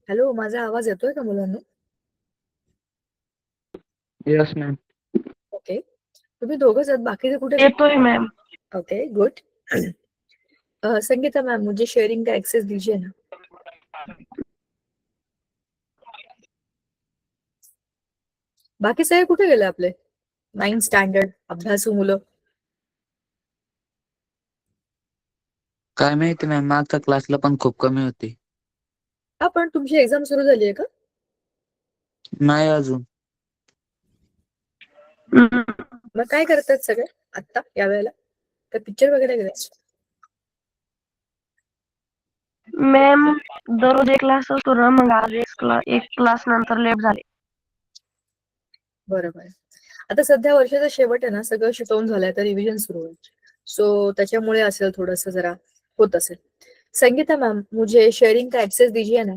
Hello, माझा आवाज येतोय का मुलांना? Yes ma'am. ओके. तुम्ही दोघंच आहात, बाकीचे कुठे गेले? येतोय ma'am. Okay, good. Sangeeta ma'am, मुझे शेयरिंग का एक्सेस दीजिए ना. बाकी सगळे कुठे गेले आपले 9th स्टँडर्ड अभ्यासू मुलं? काय माहिती मॅम, मागच्या क्लासला पण खूप कमी होती. हा, पण तुमची एक्झाम सुरू झाली आहे का? नाही अजून. मग काय करतात सगळे आता या वेळेला? का पिक्चर वगैरे गेले? मॅम दररोज एक क्लास असतो ना, मग आज एक क्लास नंतर लेट झाले. बरोबर. आता सध्या वर्षाचा शेवट आहे ना, सगळं शिकवून झालंय तर रिव्हिजन सुरू होईल. सो त्याच्यामुळे असेल, थोडस जरा होत असेल. संगीता मैम, मुझे शेयरिंग का एक्सेस दीजिए ना.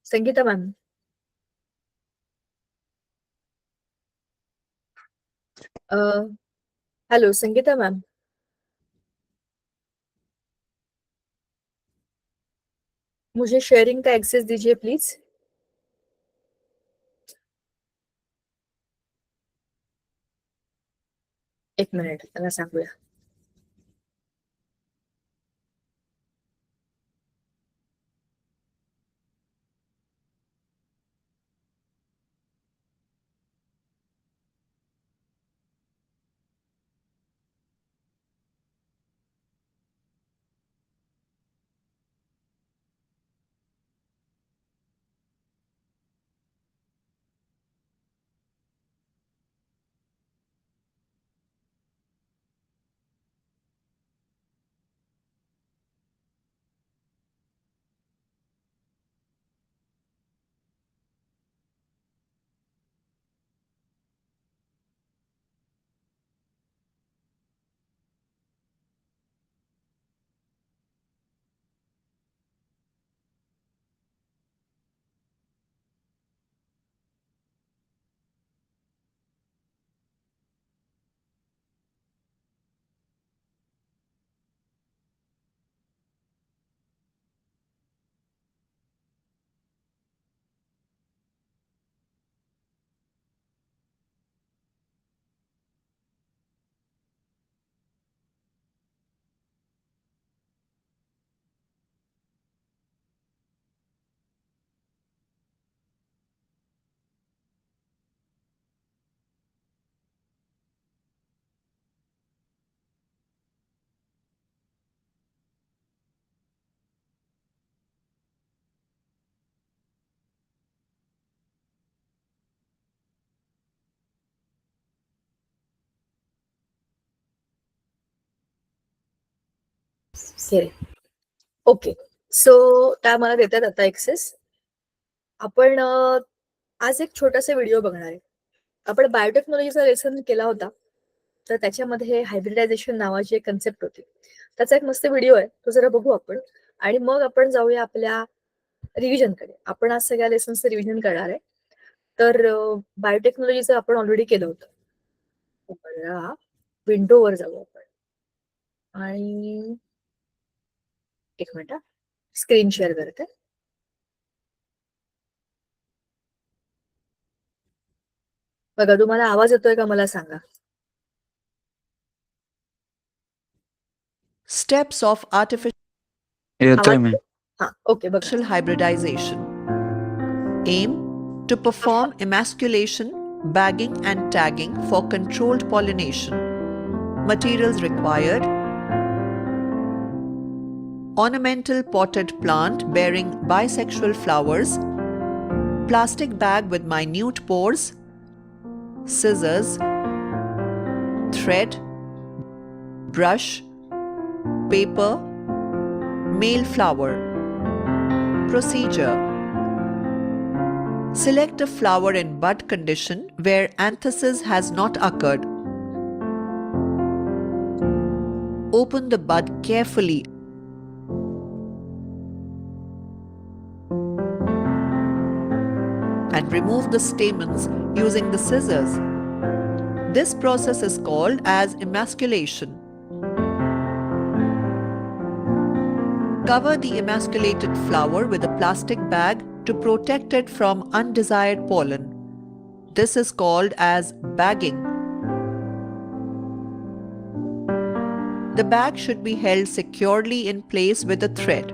Sangeeta ma'am, hello Sangeeta ma'am. मुझे शेयरिंग का एक्सेस दीजिए प्लीज. एक मिनिट, त्यांना सांगूया. ओके. सो त्या मला देतात आता एक्सेस. आपण आज एक छोटासा व्हिडिओ बघणार आहे. आपण बायोटेक्नॉलॉजीचा लेसन केला होता, तर त्याच्यामध्ये हायब्रिडायझेशन नावाची एक कन्सेप्ट होती. त्याचा एक मस्त व्हिडिओ आहे, तो जरा बघू आपण आणि मग आपण जाऊया आपल्या रिव्हिजनकडे. आपण आज सगळ्या लेसन्सचं रिव्हिजन करणार आहे. तर बायोटेक्नॉलॉजीचं आपण ऑलरेडी केलं होतं. विंडोवर जाऊ आपण आणि एक मिनिट, स्क्रीन शेअर करते. बघा, तुम्हाला आवाज येतोय का मला सांगा. Steps of artificial येतोय मॅम. हा, ओके, बघा. hybridization. Aim to perform emasculation, bagging and tagging for controlled pollination. Materials required: ornamental potted plant bearing bisexual flowers, plastic bag with minute pores, scissors, thread, brush, paper, male flower. Procedure: select a flower in bud condition where anthesis has not occurred. Open the bud carefully and remove the stamens using the scissors. This process is called as emasculation. Cover the emasculated flower with a plastic bag to protect it from undesired pollen. This is called as bagging. The bag should be held securely in place with a thread.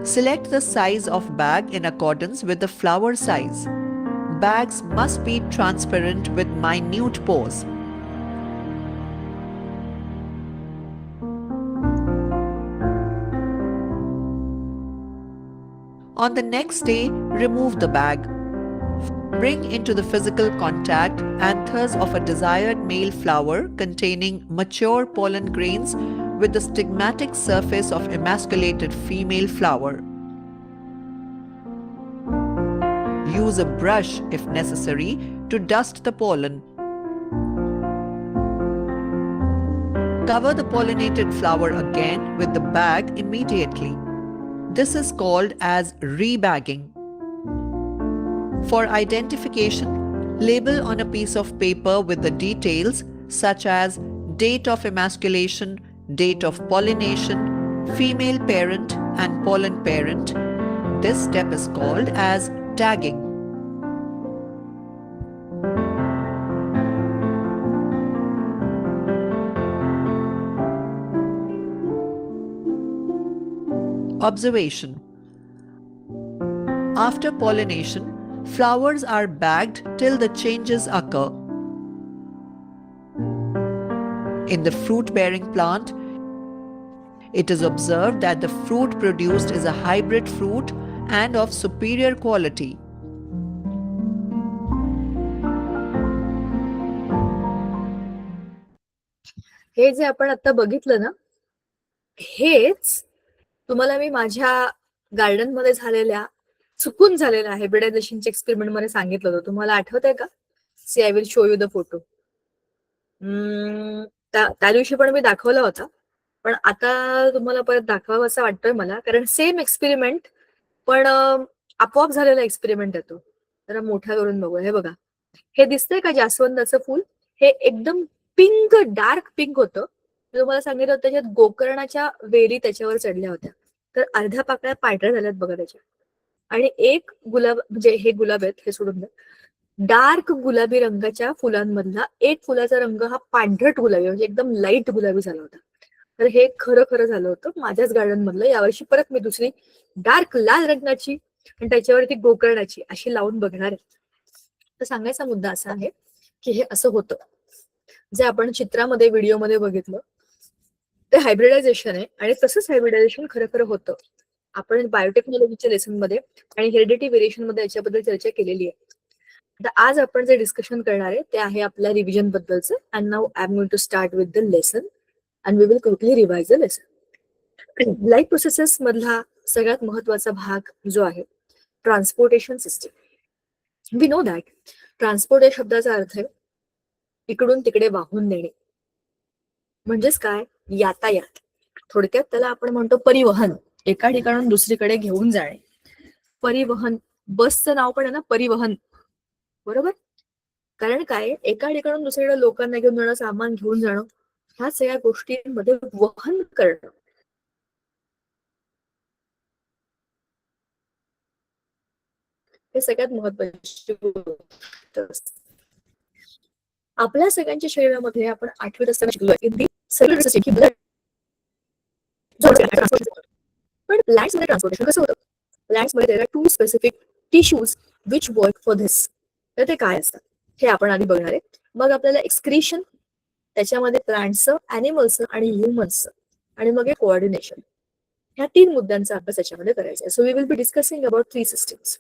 Select the size of bag in accordance with the flower size. Bags must be transparent with minute pores. On the next day, remove the bag. Bring into the physical contact anthers of a desired male flower containing mature pollen grains with the stigmatic surface of emasculated female flower. Use a brush if necessary to dust the pollen. Cover the pollinated flower again with the bag immediately. This is called as rebagging. For identification, label on a piece of paper with the details such as date of emasculation, date of pollination, female parent and pollen parent. This step is called as tagging. Observation. After pollination, flowers are bagged till the changes occur. In the fruit-bearing plant, it is observed that the fruit produced is a hybrid fruit and of superior quality. हे जे आपण आता बघितलं ना, हेच तुम्हाला मी माझ्या garden मध्ये झालेल्या चुकून झालेल्या हायब्रिडायझेशनच्या एक्सपेरिमेंट मध्ये सांगितलं होतं. तुम्हाला आठवत आहे का? See I will show you the photo. त्या दिवशी पण मी दाखवला होता, पण आता तुम्हाला परत दाखवावं असं वाटतंय मला, कारण सेम एक्सपेरिमेंट पण आपोआप झालेला एक्सपेरिमेंट येतो. जरा मोठा करून बघू. हे बघा, हे दिसतंय का जास्वंदाचं फुल? हे एकदम पिंक, डार्क पिंक होतं. तुम्हाला सांगितलं होतं त्याच्यात गोकर्णाच्या वेली त्याच्यावर चढल्या होत्या, तर अर्ध्या पाकळ्या पांढऱ्या झाल्यात बघा त्याच्या. आणि एक गुलाब, म्हणजे हे गुलाब आहेत हे सोडून द्या, डार्क गुलाबी रंगाच्या फुलांमधला एक फुलाचा रंग हा पांढरट गुलाबी, म्हणजे एकदम लाईट गुलाबी झाला होता. तर हे खरं खरं झालं होतं माझ्याच गार्डन मधलं. यावर्षी परत मी दुसरी डार्क लाल रंगाची आणि त्याच्यावरती गोकर्णाची अशी लावून बघणार आहे. तर सांगायचा मुद्दा असा आहे की हे असं होतं जे आपण चित्रामध्ये, व्हिडिओमध्ये बघितलं ते हायब्रिडायझेशन आहे. आणि तसंच हायब्रिडायझेशन खरं खरं होतं. आपण बायोटेक्नॉलॉजीच्या लेसन मध्ये आणि हेरिडिटी व्हेरिएशन मध्ये याच्याबद्दल चर्चा केलेली आहे. तर आज आपण जे डिस्कशन करणार आहे ते आहे आपल्या रिव्हिजन बद्दलचं. And now I am going to start with the lesson and we will quickly revise the lesson. Life processes मधला सगळ्यात महत्वाचा भाग जो आहे transportation system. We know that transport या शब्दाचा अर्थ आहे इकडून तिकडे वाहून नेणे, म्हणजेच काय, यातायात. थोडक्यात त्याला आपण म्हणतो परिवहन, एका ठिकाणून दुसरीकडे घेऊन जाणे. परिवहन, बसचं नाव पण आहे ना परिवहन, बरोबर? कारण काय, एका ठिकाणून दुसरीकडे लोकांना घेऊन जाणं, सामान घेऊन जाणं, ह्या सगळ्या गोष्टींमध्ये वहन करणं हे सगळ्यात महत्वाची गोष्ट असते. आपल्या सगळ्यांच्या शरीरामध्ये आपण 8वीत असताना शिकलोय पण प्लांट्स मध्ये ट्रान्सपोर्टेशन कसं होतं? प्लांट्स मध्ये there are 2 specific tissues which work for this. तर ते काय असतात हे आपण आधी बघणार आहे. मग आपल्याला एक्सक्रीशन, त्याच्यामध्ये प्लांट्सचं, ॲनिमल्सचं आणि ह्युमन्सचं, आणि मग हे कोऑर्डिनेशन, ह्या 3 मुद्द्यांचा अभ्यास याच्यामध्ये करायचा आहे. So we will be discussing about 3 systems.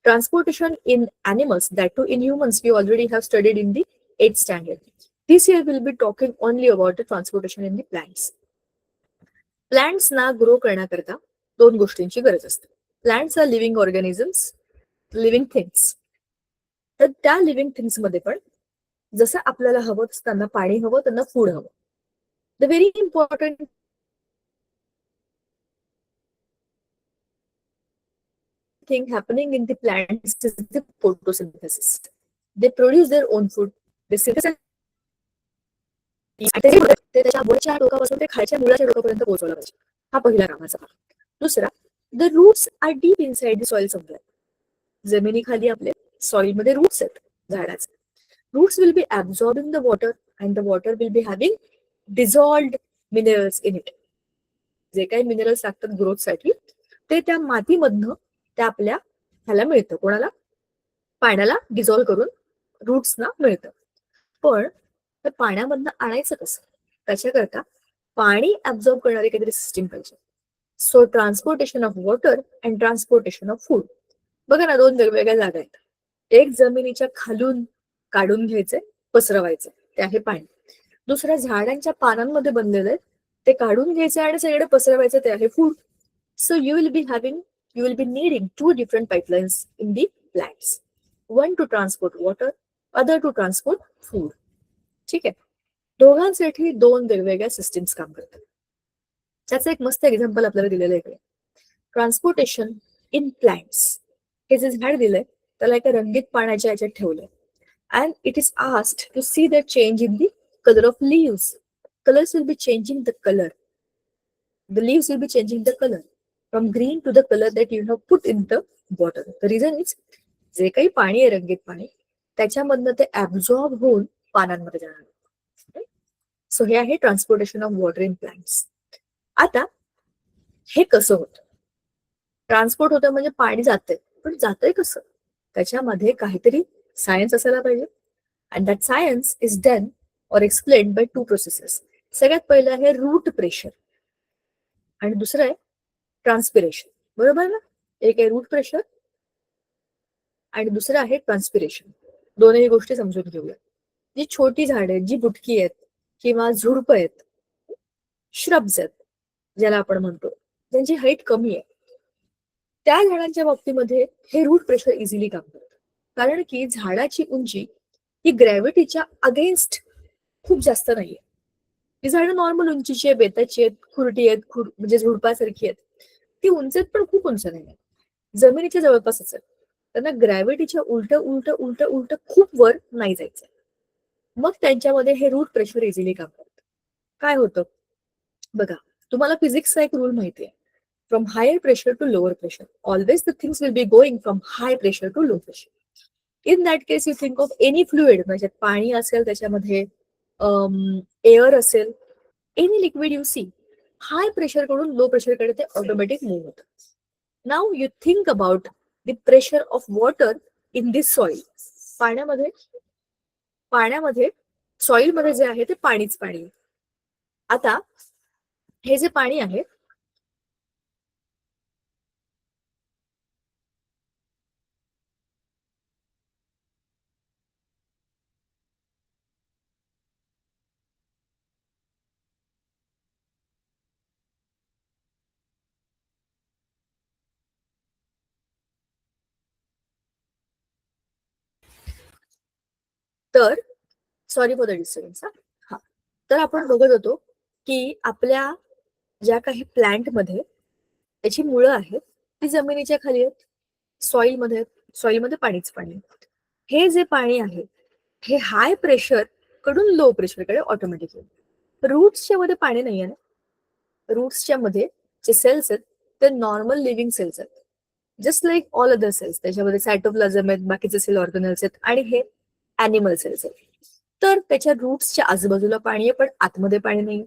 Transportation in animals, that too in humans, we already have studied in the 8th standard. This year we'll be talking only about the transportation in the plants. Plants ना grow करण्याकरता 2 गोष्टींची गरज असते. Plants are living organisms, living things. तर त्या living things मध्ये पण जसं आपल्याला हवं तसं त्यांना पाणी हवं, त्यांना फूड हवं. The very important thing happening in the plants is the photosynthesis. They produce their own food. They synthesize ते त्याच्या वरच्या टोकापासून ते खालच्या मुळाच्या टोकापर्यंत पोहोचवलं पाहिजे. हा पहिला कामाचा भाग. दुसरा, the roots are deep inside the soil somewhere. जमिनीखाली आपले सॉइल मध्ये रूट्स आहेत झाडाचे. Roots will be absorbing the water and the water will be having dissolved minerals in it. जे काही मिनरल्स लागतात ग्रोथसाठी ते त्या मातीमधनं त्या आपल्या ह्याला मिळतं. कोणाला? पाण्याला डिझॉल्व्ह करून रूट्सना मिळतं. पण ते पाण्यामधनं आणायचं कसं? त्याच्याकरता पाणी ऍब्झॉर्ब करणारी काहीतरी सिस्टीम पाहिजे. So transportation of water and transportation of food. बघा ना, दोन वेगवेगळ्या जागा आहेत. एक जमिनीच्या खालून काढून घ्यायचे, पसरवायचे, ते आहे पाणी. दुसऱ्या झाडांच्या पानांमध्ये बनलेलं आहे, ते काढून घ्यायचे आणि सगळीकडे पसरवायचे, ते आहे food. So you will be needing two different pipelines in the plants. One to transport water, other to transport food. ठीक आहे. दोघांसाठी दोन वेगवेगळ्या सिस्टीम्स काम करतात. त्याचं एक मस्त एक्झाम्पल आपल्याला दिलेलं आहे. Transportation in plants. हे जे झाड दिलंय त्याला एका रंगीत पाण्याच्या याच्यात ठेवलंय. And it is asked to see the change in the colour of leaves. Colors will be changing the color. The leaves will be changing the color from green to the color that you have put in the water. The reason is, जे काही पाणी आहे रंगीत पाणी त्याच्यामधनं ते absorb होऊन पानांमध्ये जाणार. सो हे आहे transportation of water in plants. आता हे कसं होतं? ट्रान्सपोर्ट होतं म्हणजे पाणी जातंय, पण जातंय कसं? त्याच्यामध्ये काहीतरी सायन्स असायला पाहिजे. And that science is done और एक्सप्लेन्ड बाय टू प्रोसेसेस. सगळ्यात पहिलं आहे रूट प्रेशर आणि दुसरं आहे ट्रान्सपिरेशन. बरोबर ना? एक आहे रूट प्रेशर आणि दुसरं आहे ट्रान्सपिरेशन. दोनही गोष्टी समजून घेऊया. जी छोटी झाडं आहेत, जी बुटकी आहेत किंवा झुडपं आहेत, श्रब्स आहेत ज्याला आपण म्हणतो, त्यांची हाईट कमी आहे, त्या झाडांच्या बाबतीमध्ये हे रूट प्रेशर इझिली काम करतं. कारण की झाडाची उंची ही ग्रॅव्हिटीच्या अगेन्स्ट खूप जास्त नाहीये. ही झाडं नॉर्मल उंचीची आहे, बेताची आहेत, खुरटी आहेत, म्हणजे झुडपासारखी आहेत. ती उंच आहेत पण खूप उंच नाही. जमिनीच्या जवळपासच आहेत. त्यांना ग्रॅव्हिटीच्या उलट उलट उलट उलट खूप वर नाही जायचं. मग त्यांच्यामध्ये हे रूट प्रेशर इझिली काम करतं. काय होतं बघा, तुम्हाला फिजिक्सचा एक रूल माहिती आहे. From higher pressure to lower pressure always the things will be going from high pressure to low pressure. In that case you think of any fluid, म्हणजे पाणी असेल त्याच्यामध्ये, एअर असेल, any liquid you see, high pressure कडून low pressure कडे ते automatic move होतं. Now you think about the pressure of water in this soil. पाण्यामध्ये सॉइल मध्ये जे आहे ते पाणीच पाणी. आता हे जे पाणी आहे तर सॉरी फॉर द डिस्टर्बन्स. हा, तर आपण बघत होतो की आपल्या ज्या काही प्लांटमध्ये त्याची मुळं आहेत ती जमिनीच्या खाली आहेत, सॉइलमध्ये आहेत. सॉइलमध्ये पाणीच पाणी. हे जे पाणी आहे हे हाय प्रेशर कडून लो प्रेशरकडे ऑटोमॅटिक येईल. रूट्सच्या मध्ये पाणी नाही आहे ना. रूट्सच्या मध्ये जे सेल्स आहेत ते नॉर्मल लिव्हिंग सेल्स आहेत, just like all other cells. त्याच्यामध्ये सायटोप्लाझम आहेत, बाकीचे सेल ऑर्गनल्स आहेत आणि हे ॲनिमल सेल्स आहेत. तर त्याच्या रूट्सच्या आजूबाजूला पाणी आहे पण आतमध्ये पाणी नाही.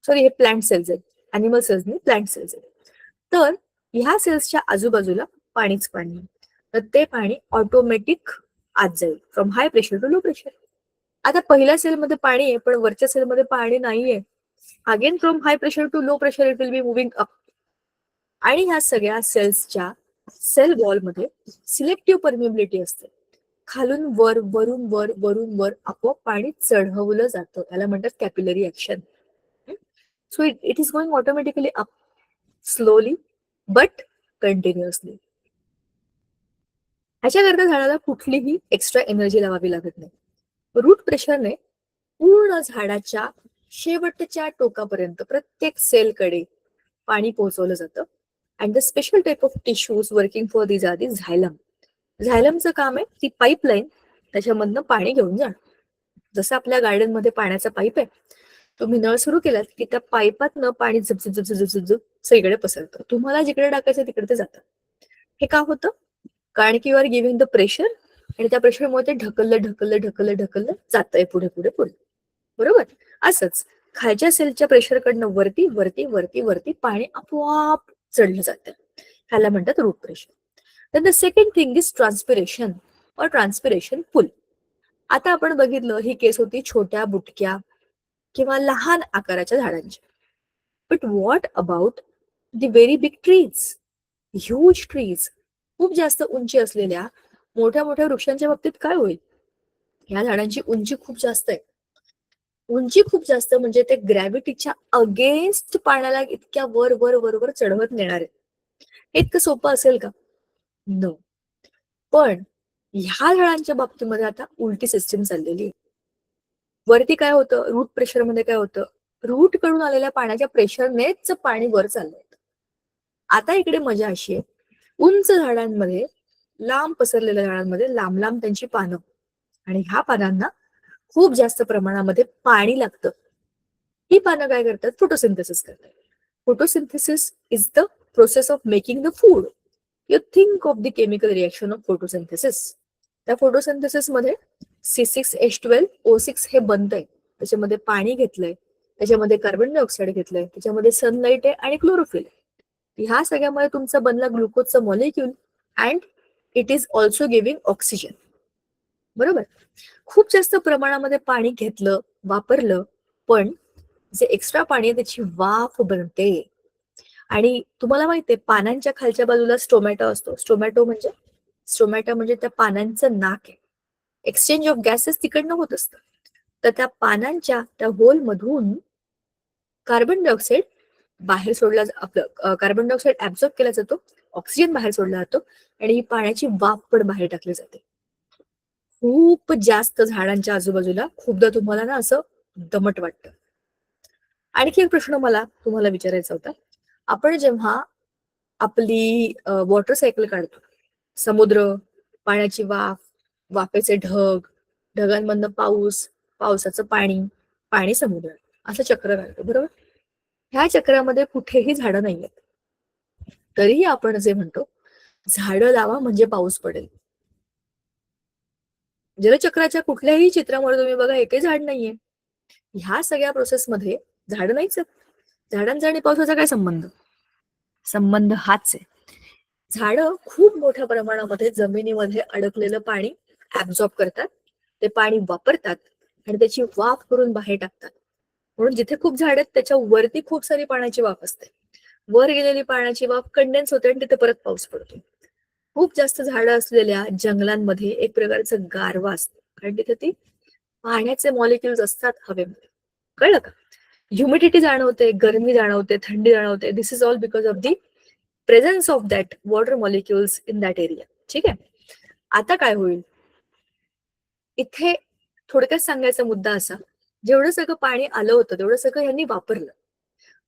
सॉरी, हे प्लांट सेल्स आहेत, ॲनिमल सेल्स नाही, प्लांट सेल्स आहेत. तर ह्या सेल्सच्या आजूबाजूला पाणीच पाणी. तर ते पाणी ऑटोमॅटिक आत जाईल from high pressure to low pressure. आता पहिल्या सेलमध्ये पाणी आहे पण वरच्या सेलमध्ये पाणी नाहीये. Again from high pressure to low pressure it will be moving up. आणि ह्या सगळ्या सेल्सच्या सेल वॉलमध्ये सिलेक्टिव्ह परमिबिलिटी असते. खालून वर, वरून वर, वरून वर आपोआप पाणी चढवलं जातं. त्याला म्हणतात capillary action. So it is going automatically up, slowly but continuously. ह्याच्याकरता झाडाला कुठलीही एक्स्ट्रा एनर्जी लावावी लागत नाही. रूट प्रेशरने पूर्ण झाडाच्या शेवटच्या टोकापर्यंत प्रत्येक सेलकडे पाणी पोहोचवलं जातं. And the special type of tissues working for this are the xylem. झायलमचं काम आहे ती पाईपलाईन त्याच्यामधनं पाणी घेऊन जाणं. जसं आपल्या गार्डनमध्ये पाण्याचा पाईप आहे, तुम्ही नळ सुरू केलात की त्या पाईपातनं पाणी झप झप झप झप झप सगळीकडे पसरतं. तुम्हाला जिकडे टाकायचं तिकडे ते जातं. हे का होतं? कारण की you are giving the pressure आणि त्या प्रेशरमुळे ते ढकललं जातंय पुढे पुढे पुढे. बरोबर? असंच खालच्या सेलच्या प्रेशरकडनं वरती वरती वरती वरती पाणी आपोआप चढलं जातं. ह्याला म्हणतात root pressure. then the second thing is transpiration or transpiration pull. आता आपण बघितलं ही केस होती छोट्या बुटक्या किंवा लहान आकाराच्या झाडांची. But what about the very big trees, huge trees, खूप जास्त उंची असलेल्या मोठ्या मोठ्या वृक्षांच्या बाबतीत काय होईल? ह्या झाडांची उंची खूप जास्त आहे. उंची खूप जास्त म्हणजे ते ग्रॅव्हिटीच्या अगेन्स्ट पाण्याला इतक्या वर वर वर वर चढवत नेणार आहे. हे इतकं सोपं असेल का? नो. पण ह्या झाडांच्या बाबतीमध्ये आता उलटी सिस्टीम चाललेली आहे. वरती काय होतं? रूट प्रेशर मध्ये काय होतं? रूट कडून आलेल्या पाण्याच्या प्रेशरनेच पाणी वर चाललंय. आता इकडे मजा अशी आहे, उंच झाडांमध्ये, लांब पसरलेल्या झाडांमध्ये लांब लांब त्यांची पानं आणि ह्या पानांना खूप जास्त प्रमाणामध्ये पाणी लागतं. ही पानं काय करतात? फोटोसिंथेसिस करतात. Photosynthesis is the process of making the food. You think of the chemical reaction of photosynthesis. त्या फोटोसिंथेसिस मध्ये C6H12O6 हे बनतंय. त्याच्यामध्ये पाणी घेतलंय, त्याच्यामध्ये कार्बन डायऑक्साईड घेतलंय, त्याच्यामध्ये सनलाईट आहे आणि क्लोरोफिल आहे. ह्या सगळ्यामुळे तुमचा बनला ग्लुकोजचं molecule and it is also giving oxygen. बरोबर? खूप जास्त प्रमाणामध्ये पाणी घेतलं, वापरलं, पण जे एक्स्ट्रा पाणी आहे त्याची वाफ बनते. आणि तुम्हाला माहितीये पानांच्या खालच्या बाजूला स्टोमॅटो असतो. स्टोमॅटो म्हणजे त्या पानांचं नाक आहे. एक्सचेंज ऑफ गॅसेस तिकडनं होत असतं. तर त्या पानांच्या त्या होल मधून कार्बन डायऑक्साईड बाहेर सोडला, आपलं कार्बन डायऑक्साईड ऍब्झॉर्ब केला जातो, ऑक्सिजन बाहेर सोडला जातो आणि ही पाण्याची वाफ पण बाहेर टाकली जाते. खूप जास्त झाडांच्या आजूबाजूला खूपदा तुम्हाला ना असं दमट वाटतं. आणखी एक प्रश्न मला तुम्हाला विचारायचा होता. आपण जेव्हा आपली वॉटर सायकल काढतो, समुद्र, पाण्याची वाफ, वाफेचे ढग, ढगांमधनं पाऊस, पावसाचं पाणी, पाणी समुद्र, असं चक्र काढतो. बरोबर? ह्या चक्रामध्ये कुठेही झाडं नाहीयेत. तरीही आपण जे म्हणतो झाडं लावा म्हणजे पाऊस पडेल. जलचक्राच्या कुठल्याही चित्रामध्ये तुम्ही बघा एकही झाड नाहीये. ह्या सगळ्या प्रोसेसमध्ये झाडं नाहीच आहेत. झाडांचा आणि पावसाचा काय संबंध? संबंध हाच आहे. झाडं खूप मोठ्या प्रमाणामध्ये जमिनीमध्ये अडकलेलं पाणी ऍब्झॉर्ब करतात, ते पाणी वापरतात आणि त्याची वाफ करून बाहेर टाकतात. म्हणून जिथे खूप झाड आहेत त्याच्या वरती खूप सारी पाण्याची वाफ असते. वर गेलेली पाण्याची वाफ कंडेन्स होते आणि तिथे परत पाऊस पडतो. खूप जास्त झाडं असलेल्या जंगलांमध्ये एक प्रकारचं गारवा असतो, कारण तिथे ती पाण्याचे मॉलिक्युल्स असतात हवेमध्ये. कळलं का? ह्युमिडिटी जाणवते, गरमी जाणवते, थंडी जाणवते. This is all because of the presence of that water molecules in that area. ठीक आहे? आता काय होईल? इथे थोडक्यात सांगायचा मुद्दा असा, जेवढं सगळं पाणी आलं होतं तेवढं सगळं यांनी वापरलं.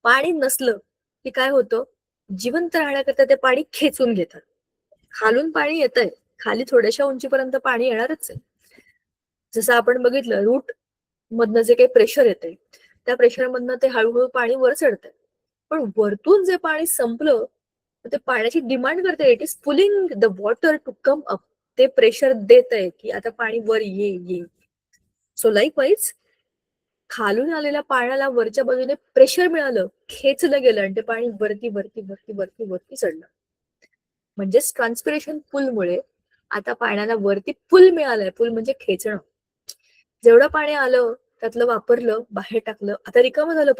पाणी नसलं की काय होतं? जिवंत राहण्याकरता ते पाणी खेचून घेतात. खालून पाणी येतंय, खाली थोड्याशा उंचीपर्यंत पाणी येणारच आहे. जसं आपण बघितलं रूट मधनं जे काही प्रेशर येतंय त्या प्रेशर मधनं ते हळूहळू पाणी वर चढतंय. पण वरतून जे पाणी संपलं ते पाण्याची डिमांड करते. It is pulling the water to come up. ते प्रेशर देत आहे की आता पाणी वर ये. सो लाईकवाईज खालून आलेल्या पाण्याला वरच्या बाजूने प्रेशर मिळालं, खेचलं गेलं आणि ते पाणी वरती वरती वरती वरती वरती चढलं. म्हणजेच ट्रान्सपिरेशन पुलमुळे आता पाण्याला वरती पुल मिळालंय. पुल म्हणजे खेचणं. जेवढं पाणी आलं त्यातलं वापरलं, बाहेर टाकलं, आता रिकामं झालं,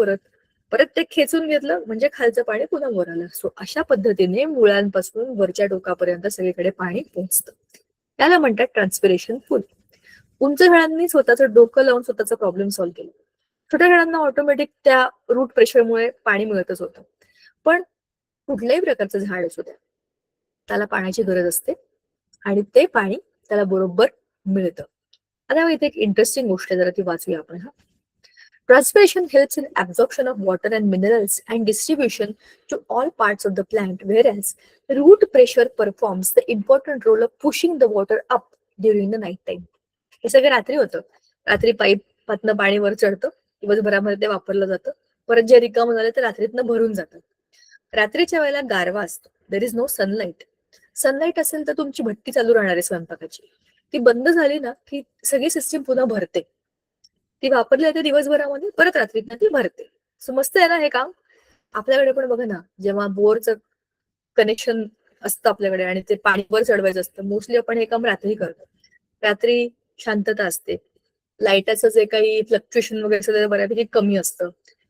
परत ते खेचून घेतलं म्हणजे खालचं पाणी पुन्हा वर आलं. सो अशा पद्धतीने मुळांपासून वरच्या टोकापर्यंत सगळीकडे पाणी पोहोचतं. त्याला म्हणतात ट्रान्सपिरेशन पुल. उंच झाडांनी स्वतःचं डोकं लावून स्वतःचा प्रॉब्लेम सॉल्व्ह केला. छोट्या झाडांना ऑटोमॅटिक त्या रूट प्रेशरमुळे पाणी मिळतच होतं. पण कुठल्याही प्रकारचं झाड असू द्या, त्याला पाण्याची गरज असते आणि ते पाणी त्याला बरोबर मिळतं. आता इथे एक इंटरेस्टिंग गोष्ट जरा ती वाचूया आपण. Transpiration helps in absorption of water and minerals and distribution to all parts of the plant, whereas root pressure performs the important role of pushing the water up during the night time. हे सगळं रात्री होतं. रात्री पाईपातनं पाणी वर चढतं, दिवसभरामध्ये ते वापरलं जातं, परत जे रिकामं झालं तर रात्रीतनं भरून जातं. रात्रीच्या वेळेला गारवा असतो, there is no sunlight. Sunlight असेल तर तुमची भट्टी चालू राहणार आहे स्वयंपाकाची. ती बंद झाली ना की सगळी सिस्टीम पुन्हा भरते. ती वापरली जाते दिवसभरामध्ये, परत रात्रीतनं ती भरते. सो मस्त आहे ना हे काम. आपल्याकडे पण बघा ना, जेव्हा बोरचं कनेक्शन असतं आपल्याकडे आणि ते पाणी वर चढवायचं असतं, मोस्टली आपण हे काम रात्री करतो. रात्री शांतता असते, लाईटाचं जे काही फ्लक्च्युएशन वगैरे असतं ते बऱ्यापैकी कमी असतं.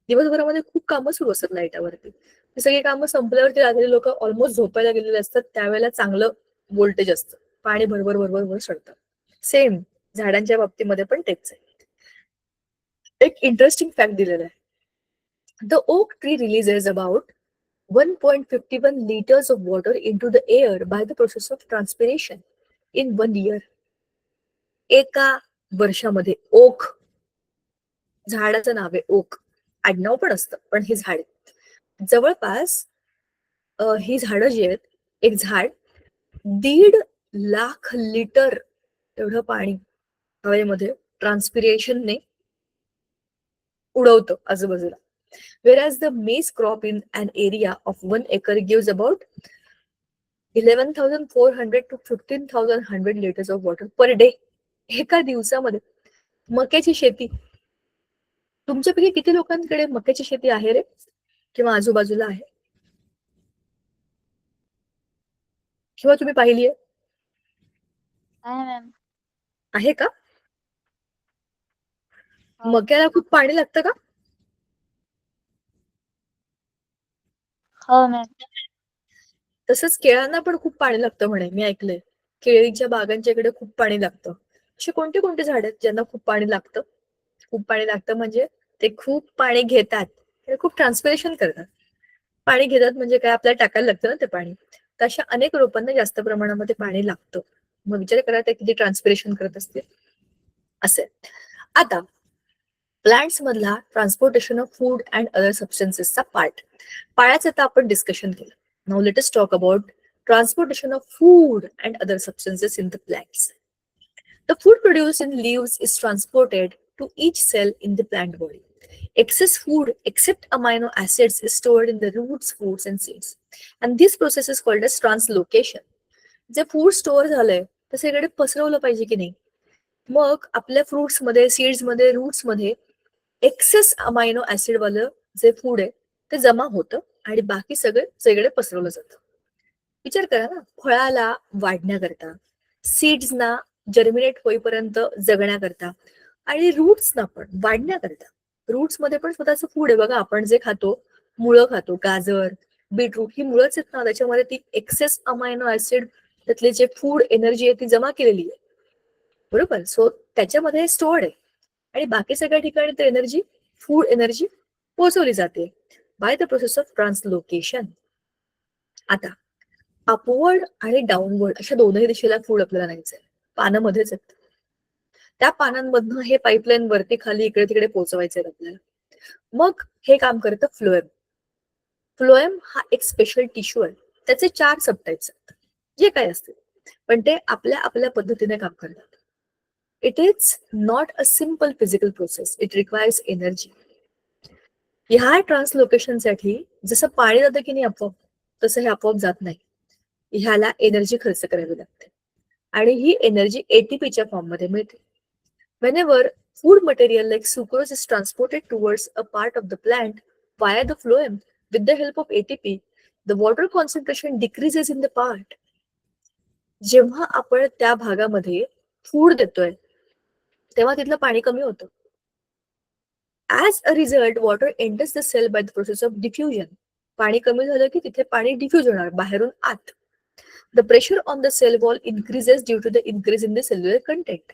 दिवसभरामध्ये खूप कामं सुरू असतात लाईटावरती. ही सगळी कामं संपल्यावरती रात्री लोक ऑलमोस्ट झोपायला गेलेले असतात, त्यावेळेला चांगलं व्होल्टेज असतं, पाणी भरभर भरभर भर चढतं. सेम झाडांच्या बाबतीमध्ये पण तेच आहे. एक इंटरेस्टिंग फॅक्ट दिलेला आहे. The oak tree releases about 1.51 liters of water into the air by the process of transpiration in 1 year. एका वर्षामध्ये ओक, झाडाचं नाव आहे ओक, आडनाव पण असतं, पण हे झाड जवळपास ही झाडं जी आहेत, एक झाड 1.5 लाख लिटर एवढं पाणी हवेमध्ये ट्रान्सपिरेशनने उडवतं आजूबाजूला. Whereas the maize crop in an area of 1 acre gives about 11,400 to 15,100 liters of water per day. एका दिवसामध्ये. मक्याची शेती, तुमच्यापैकी किती लोकांकडे मक्याची शेती आहे रे, किंवा आजूबाजूला आहे, किंवा तुम्ही पाहिलीये? आहे का? मक्याला खूप पाणी लागतं का? हो मॅम. तसंच केळांना पण खूप पाणी लागतं म्हणे, मी ऐकलंय. केळीच्या बागांच्या इकडे खूप पाणी लागतं. असे कोणते कोणते झाड आहेत ज्यांना खूप पाणी लागतं? खूप पाणी लागतं म्हणजे ते खूप पाणी घेतात, ते खूप ट्रान्सपिरेशन करतात. पाणी घेतात म्हणजे काय, आपल्याला टाकायला लागतं ना ते पाणी. तर अशा अनेक रोपांना जास्त प्रमाणामध्ये पाणी लागतं. मग विचार करा ते किती ट्रान्सपिरेशन करत असतील. असे आता प्लांट्स मधला transportation of food and other सबस्टन्सेसचा पाळ्याचं आता आपण डिस्कशन केलं. Now let us talk about transportation of food and other substances in the plants. The food produced in leaves is transported to each cell in the plant body. Excess food except amino acids is stored in the roots, fruits and seeds. And this process is called as translocation. जे food store झालंय ते सगळीकडे पसरवलं पाहिजे की नाही. मग आपल्या फ्रुट्स मध्ये, सीड्स मध्ये, रूट्स मध्ये एक्सेस अमायनो ऍसिड वालं जे फूड आहे ते जमा होतं आणि बाकी सगळीकडे पसरवलं जातं. विचार करा ना, फळाला वाढण्याकरता, सीड्सना जर्मिनेट होईपर्यंत जगण्याकरता, आणि रूट्सना पण वाढण्याकरता. रूट्स मध्ये पण स्वतःचं फूड आहे बघा. आपण जे खातो, मुळं खातो, गाजर, बीटरूट, ही मुळंच आहेत ना, त्याच्यामध्ये ती एक्सेस अमायनो ऍसिड, त्यातली जे फूड एनर्जी आहे ती जमा केलेली आहे, बरोबर. सो त्याच्यामध्ये स्टोर्ड आहे आणि बाकी सगळ्या ठिकाणी ते एनर्जी, फूड एनर्जी पोहोचवली जाते bye the process of translocation. आता अपवर्ड आणि डाऊनवर्ड अशा दोनही दिशेला फूड आपल्याला न्यायचंय. पानं मध्येच आहेत, त्या पानांमधनं हे पाईपलाईन वरती खाली इकडे तिकडे पोहोचवायचंय आपल्याला. मग हे काम करतं फ्लोएम. फ्लोएम हा एक स्पेशल टिश्यू आहे, त्याचे 4 सबटाईप्स आहेत, जे काय असतील, पण ते आपल्या आपल्या पद्धतीने काम करतात. It is not a simple physical process, it requires energy. ह्या ट्रान्सलोकेशनसाठी जसं पाणी जातं की नाही आपोआप, तसं हे आपोआप जात नाही. ह्याला एनर्जी खर्च करावी लागते आणि ही एनर्जी एटीपीच्या फॉर्म मध्ये मिळते. Whenever food material like sucrose is transported towards a part of the plant via the phloem with the help of ATP, the water concentration decreases in the part. जेव्हा आपण त्या भागामध्ये फूड देतोय तेव्हा तिथलं पाणी कमी होतं. As a result, water enters the cell by the process of diffusion. पाणी कमी झालं की तिथे पाणी डिफ्यूज होणार बाहेरून आत. The pressure on the cell wall increases due to the increase in the cellular content.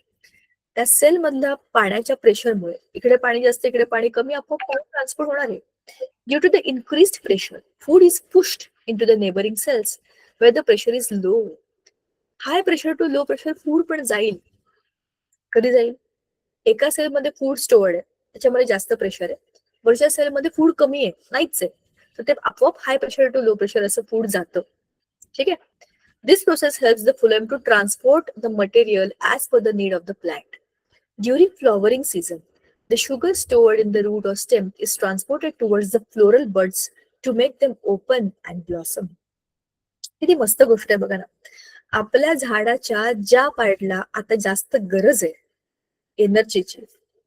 त्या सेल मधल्या पाण्याच्या प्रेशरमुळे इकडे पाणी जास्त, इकडे पाणी कमी, आपोआप पाणी ट्रान्सपोर्ट होणार आहे. Due to the increased pressure, food is pushed into the neighbouring cells where the pressure is low. High pressure to low pressure food पण जाईल. कधी जाईल? एका सेलमध्ये फूड स्टोअर्ड आहे, त्याच्यामध्ये जास्त प्रेशर आहे. वरच्या सेलमध्ये फूड कमी आहे, नाहीच आहे, तर ते आपोआप high pressure to low pressure असं फूड जातं. ठीक आहे. This process helps the phloem to transport the material as per the need of the plant. During flowering season, the sugar stored in the root or stem is transported towards the floral buds to make them open and blossom. किती मस्त गोष्ट आहे बघा ना. आपल्या झाडाच्या ज्या पार्टला आता जास्त गरज आहे एनर्जीची,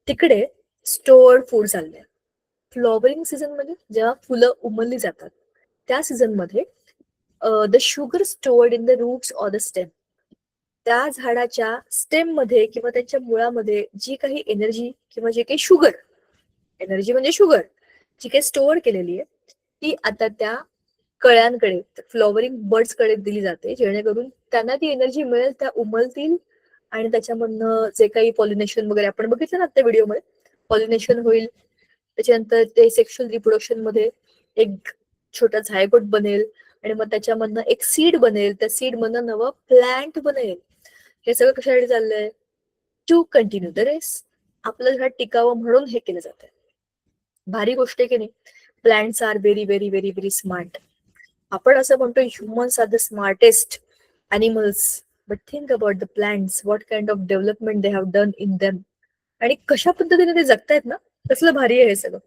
तिकडे स्टोअर्ड फूड चाललंय. फ्लॉवरिंग सीझन मध्ये जेव्हा फुलं उमलली जातात त्या सीझन मध्ये the sugar stored in the roots or the stem, त्या झाडाच्या स्टेम मध्ये किंवा त्यांच्या मुळामध्ये जी काही एनर्जी किंवा जे काही शुगर, एनर्जी म्हणजे शुगर जी काही स्टोअर केलेली आहे ती आता त्या कळ्यांकडे, फ्लॉवरिंग बर्ड्स कडे दिली जाते, जेणेकरून त्यांना ती एनर्जी मिळेल, त्या उमलतील आणि त्याच्यामधनं जे काही पॉलिनेशन वगैरे आपण बघितलं ना त्या व्हिडिओमध्ये, पॉलिनेशन होईल, त्याच्यानंतर ते सेक्शुअल रिप्रोडक्शन मध्ये एक छोटा झायगोट बनेल आणि मग त्याच्यामधनं एक सीड बनेल, त्या सीड मधनं नवं प्लांट बनेल. हे सगळं कशासाठी चाललंय? To continue the race. आपलं झाड टिकावं म्हणून हे केलं जातं. भारी गोष्ट आहे की नाही? Plants are very very very very smart. आपण असं म्हणतो humans are the smartest animals, but think about the plants, what kind of development they have done in them, आणि कशा पद्धतीने ते जगतायत ना, कसलं भारी आहे हे सगळं.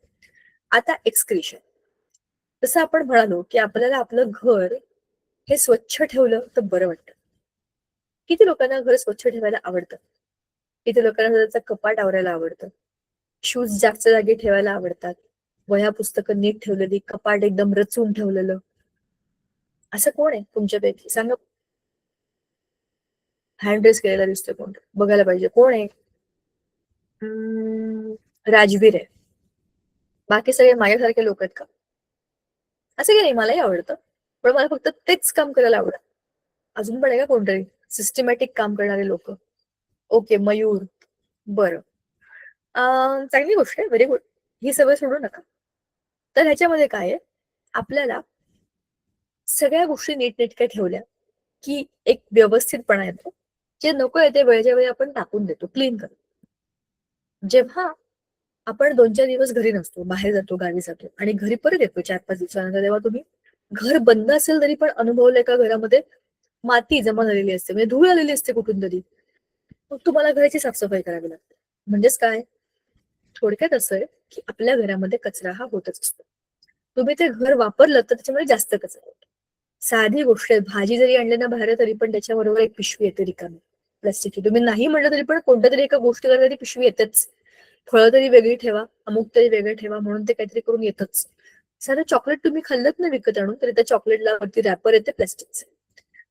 आता एक्सक्रिशन, जसं आपण म्हणालो की आपल्याला आपलं घर हे स्वच्छ ठेवलं तर बरं वाटतं. किती लोकांना घर स्वच्छ ठेवायला आवडतं? किती लोकांना त्याचं कपाट आवरायला आवडतं, शूज जागच्या जागी ठेवायला आवडतात, वह्या पुस्तकं नीट ठेवलेली, कपाट एकदम रचून ठेवलेलं. असं कोण आहे तुमच्यापैकी? सांगा. हँड रेस केलेला दिसतोय कोण? बघायला पाहिजे कोण आहे. राजवीर आहे. बाकी सगळे माझ्यासारखे लोक आहेत का? असं काही नाही, मलाही आवडतं, पण मला फक्त तेच काम करायला आवडत. अजून पण आहे का कोणतरी सिस्टमॅटिक काम करणारे लोक? ओके, मयूर, बरं, चांगली गोष्ट आहे, व्हेरी गुड. ही सवय सोडू नका. तर ह्याच्यामध्ये काय आहे, आपल्याला सगळ्या गोष्टी नीटनेटक्या ठेवल्या की एक व्यवस्थितपणा येतो. जे नको आहे ते वेळच्या वेळी आपण टाकून देतो, क्लीन करतो. जेव्हा आपण 2-4 दिवस घरी नसतो, बाहेर जातो, गावी जातो आणि घरी परत येतो 4-5 दिवसानंतर, तेव्हा तुम्ही घर बंद असेल तरी पण अनुभवलंय का घरामध्ये माती जमा झालेली असते, म्हणजे धूळ आलेली असते कुठून तरी, मग तुम्हाला घराची साफसफाई करावी लागते. म्हणजेच काय, थोडक्यात असं आहे की आपल्या घरामध्ये कचरा हा होतच असतो. तुम्ही ते घर वापरलं तर त्याच्यामध्ये जास्त कचरा होतो. साधी गोष्ट आहे, भाजी जरी आणली ना बाहेर तरी पण त्याच्याबरोबर एक पिशवी येते रिकामी प्लास्टिकची. तुम्ही नाही म्हणलं तरी पण कोणत्या तरी एका गोष्टी तरी पिशवी येतेच. फळं तरी वेगळी ठेवा, अमुक तरी वेगळं ठेवा, म्हणून ते काहीतरी करून येतच. साधं चॉकलेट तुम्ही खाल्लं ना विकत आणून, तरी त्या चॉकलेटला वरती रॅपर येते प्लास्टिकचे.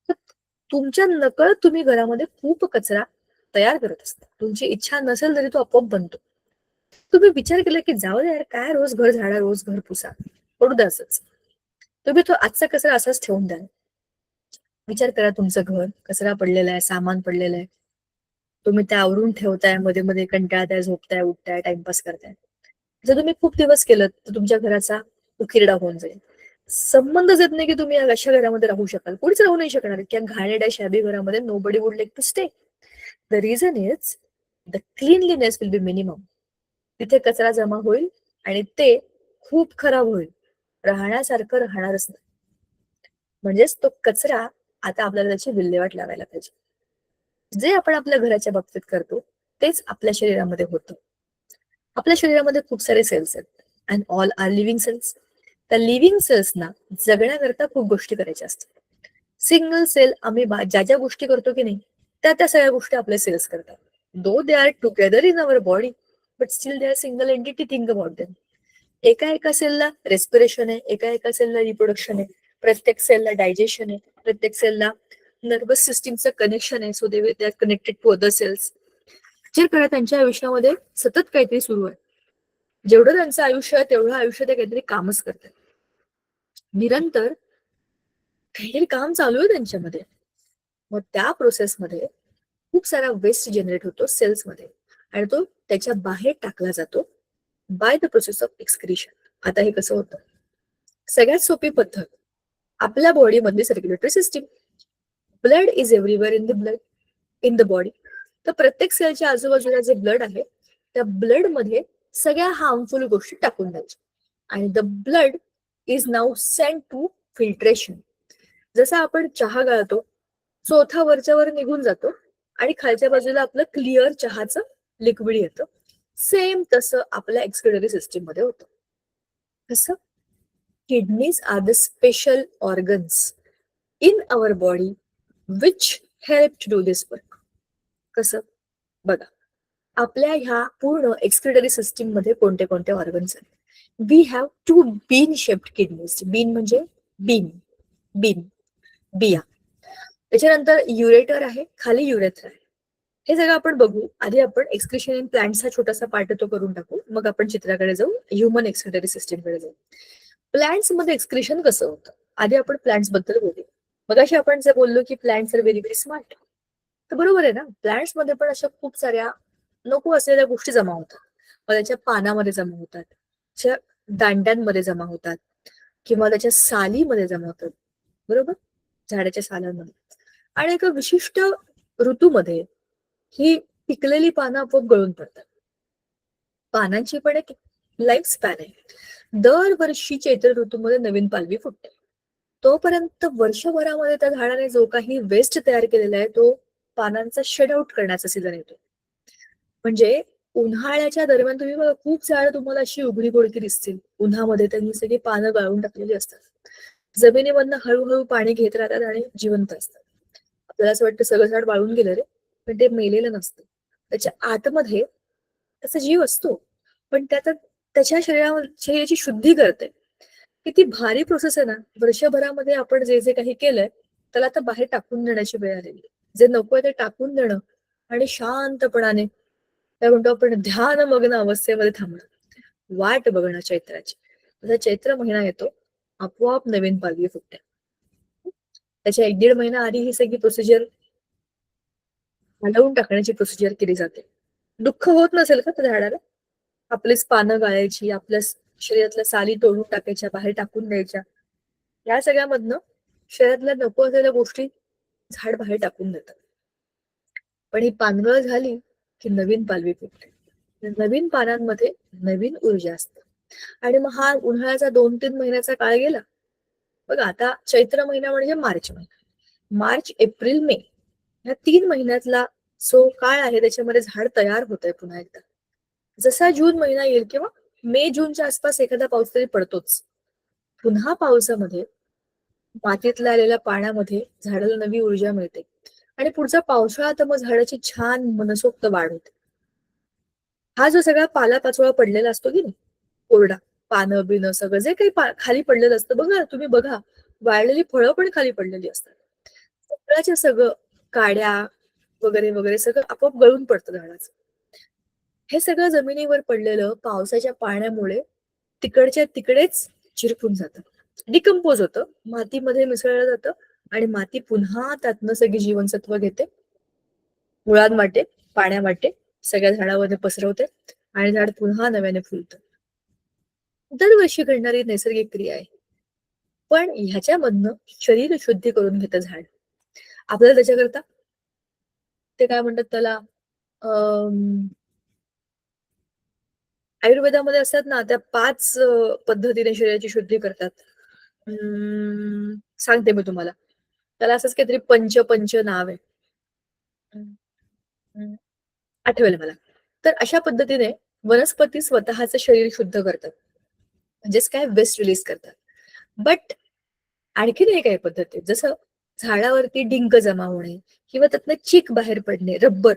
तर तुमच्या नकळत तुम्ही घरामध्ये खूप कचरा तयार करत असता. तुमची इच्छा नसेल तरी तो आपोआप बनतो. तुम्ही विचार केला की जाऊ दे यार, काय रोज घर झाडा, रोज घर पुसा, पडू द्या असंच. तुम्ही तो आजचा कचरा असाच ठेवून द्या. विचार करा, तुमचं घर कचरा पडलेला आहे, सामान पडलेलं आहे, तुम्ही ते आवरून ठेवताय, मध्ये मध्ये कंटाळताय, झोपताय, उठताय, टाइमपास करताय. जर तुम्ही खूप दिवस केलं तर तुमच्या घराचा उकिरडा होऊन जाईल. संबंधच येत नाही की तुम्ही अशा घरामध्ये राहू शकाल. कोणीच राहू नाही शकणार की घाणेरड्या शाबी घरामध्ये. Nobody would like to stay. The reason is the cleanliness will be minimum. तिथे कचरा जमा होईल आणि ते खूप खराब होईल, राहण्यासारखं राहणारच नाही. म्हणजेच तो कचरा आता आपल्याला त्याची विल्हेवाट लावायला पाहिजे. जे आपण आपल्या घराच्या बाबतीत करतो तेच आपल्या शरीरामध्ये होतं. आपल्या शरीरामध्ये खूप सारे सेल्स आहेत and all are living cells. त्या लिव्हिंग सेल्सना जगण्याकरता खूप गोष्टी करायच्या असतात. सिंगल सेल अमिबा ज्या ज्या गोष्टी करतो की नाही, त्या सगळ्या गोष्टी आपले सेल्स करतात. Though they are together in our body but still they are single entity. Think about them. एका सेलला रेस्पिरेशन आहे, एका सेलला रिप्रोडक्शन आहे, प्रत्येक सेलला डायजेशन आहे, प्रत्येक सेलला नर्वस सिस्टीमचं कनेक्शन आहे. So they are connected to other cells. जे करा त्यांच्या आयुष्यामध्ये सतत काहीतरी सुरू आहे. जेवढं त्यांचं आयुष्य आहे तेवढं आयुष्य ते काहीतरी कामच करतात. निरंतर काहीतरी काम चालू आहे त्यांच्यामध्ये. मग त्या प्रोसेसमध्ये खूप सारा वेस्ट जनरेट होतो सेल्समध्ये आणि तो त्याच्या बाहेर टाकला जातो by the process of excretion. आता हे कसं होतं? सगळ्यात सोपी पद्धत, आपल्या बॉडीमधली circulatory system. Blood is everywhere in the body. तर प्रत्येक सेलच्या आजूबाजूला जे ब्लड आहे त्या ब्लड मध्ये सगळ्या हार्मफुल गोष्टी टाकून द्यायच्या आणि the blood is now sent to filtration. जसं आपण चहा गाळतो, चोथा वरच्या वर निघून जातो आणि खालच्या बाजूला आपलं क्लिअर चहाचं लिक्विड येतं. सेम तसं आपल्या एक्सक्रिटरी सिस्टीम मध्ये होतं. कसं? Kidneys are the special organs in our body which help to do this work. कसं? बघा, आपल्या ह्या पूर्ण एक्सक्रिटरी सिस्टीम मध्ये कोणते कोणते ऑर्गन्स आहेत? We have 2 bean shaped kidneys. Bean म्हणजे बीन, बिया. त्याच्यानंतर युरेटर आहे, खाली युरेथ्रा आहे. हे सगळं आपण बघू. आधी आपण एक्सक्रिशन इन प्लांट्स हा छोटासा पार्ट तो करून टाकू, मग आपण चित्राकडे जाऊ, ह्युमन एक्सक्रिटरी सिस्टीम कडे जाऊ. प्लांट्स मध्ये एक्सक्रिशन कसं होतं? आधी आपण प्लांट्स बद्दल बोलू. मगाशी आपण जे बोललो की plants are very very smart, तर बरोबर आहे ना. प्लांट्स मध्ये पण अशा खूप साऱ्या नको असलेल्या गोष्टी जमा होतात. मग त्याच्या पानामध्ये जमा होतात, त्याच्या दांड्यांमध्ये जमा होतात, किंवा त्याच्या सालीमध्ये जमा होतात, बरोबर, झाडाच्या सालांमध्ये. आणि एका विशिष्ट ऋतूमध्ये ही पिकलेली पानं आपोआप गळून पडतात. पानांची पण एक लाईफ स्पॅन आहे. दरवर्षी चैत्र ऋतूमध्ये नवीन पालवी फुटते. तोपर्यंत वर्षभरामध्ये त्या झाडाने जो काही वेस्ट तयार केलेला आहे तो पानांचा शेड आउट करण्याचा सीझन येतो. म्हणजे उन्हाळ्याच्या दरम्यान तुम्ही बघा, खूप झाडं तुम्हाला अशी उघडी बोडकी दिसतील. उन्हामध्ये त्यांनी सगळी पानं गाळून टाकलेली असतात. जमिनीमधनं हळूहळू पाणी घेत राहतात आणि जिवंत असतात. आपल्याला असं वाटतं सगळं झाड वाळून गेलं रे, पण ते मेलेलं नसतं. त्याच्या आतमध्ये त्याचा जीव असतो, पण त्याच्या शरीराची शुद्धी करते. किती भारी प्रोसेस आहे ना. वर्षभरामध्ये आपण जे जे काही केलंय त्याला आता बाहेर टाकून देण्याची वेळ आलेली. जे नकोय ते टाकून देणं आणि शांतपणाने काय म्हणतो आपण ध्यानमग्न अवस्थेमध्ये थांबणं, वाट बघणं चैत्राची. जसा चैत्र महिना येतो आपोआप नवीन पालवी फुटते. त्याच्या 1-1.5 महिना आधी ही सगळी प्रोसिजर हलवून टाकण्याची प्रोसिजर केली जाते. दुःख होत नसेल का त्या झाडाला? आपलीच पानं गाळायची, आपल्या शरीरातल्या साली तोडून टाकायच्या, बाहेर टाकून द्यायच्या. या सगळ्यामधनं शरीरातल्या नको असलेल्या गोष्टी झाड बाहेर टाकून देतात. पण ही पानगळ झाली की नवीन पालवी फुटते. नवीन पानांमध्ये नवीन ऊर्जा असते. आणि मग हा उन्हाळ्याचा 2-3 महिन्याचा काळ गेला. बघा, आता चैत्र महिना म्हणजे मार्च महिना. मार्च, एप्रिल, मे या 3 महिन्यातला जो काळ आहे त्याच्यामध्ये झाड तयार होत आहे पुन्हा एकदा. जसा जून महिना येईल किंवा मे जूनच्या आसपास एखादा पाऊस तरी पडतोच. पुन्हा पावसामध्ये मातीतल्या आलेल्या पाण्यामध्ये झाडाला नवी ऊर्जा मिळते आणि पुढचा पावसाळा तर मग झाडाची छान मनसोक्त वाढ होते. हा जो सगळा पालापाचोळा पडलेला असतो की नाही, कोरडा, पानं बिनं सगळं जे काही खाली पडलेलं असतं, बघा तुम्ही बघा, वाळलेली फळं पण खाली पडलेली असतात. सगळ्याच्या सगळं काड्या वगैरे वगैरे सगळं आपोआप गळून पडतं झाडाचं. हे सगळं जमिनीवर पडलेलं पावसाच्या पाण्यामुळे तिकडच्या तिकडेच चिरपून जातं, डिकम्पोज होतं, मातीमध्ये मिसळलं जातं आणि माती पुन्हा त्यातनं सगळी जीवनसत्व घेते, मुळांवाटे, पाण्यावाटे सगळ्या झाडामध्ये पसरवते आणि झाड पुन्हा नव्याने फुलतं. दरवर्षी घडणारी नैसर्गिक क्रिया आहे. पण ह्याच्यामधनं शरीर शुद्धी करून घेतं झाड. आपल्याला त्याच्याकरता ते काय म्हणतात त्याला, आयुर्वेदामध्ये असतात ना त्या 5 पद्धतीने शरीराची शुद्धी करतात. सांगते मी तुम्हाला. त्याला असंच काहीतरी पंच नाव आहे. आठवेल मला. तर अशा पद्धतीने वनस्पती स्वतःचं शरीर शुद्ध करतात, म्हणजेच काय, वेस्ट रिलीज करतात. बट आणखीन एक आहे पद्धती, जसं झाडावरती डिंक जमा होणे किंवा त्यातनं चीक बाहेर पडणे, रब्बर,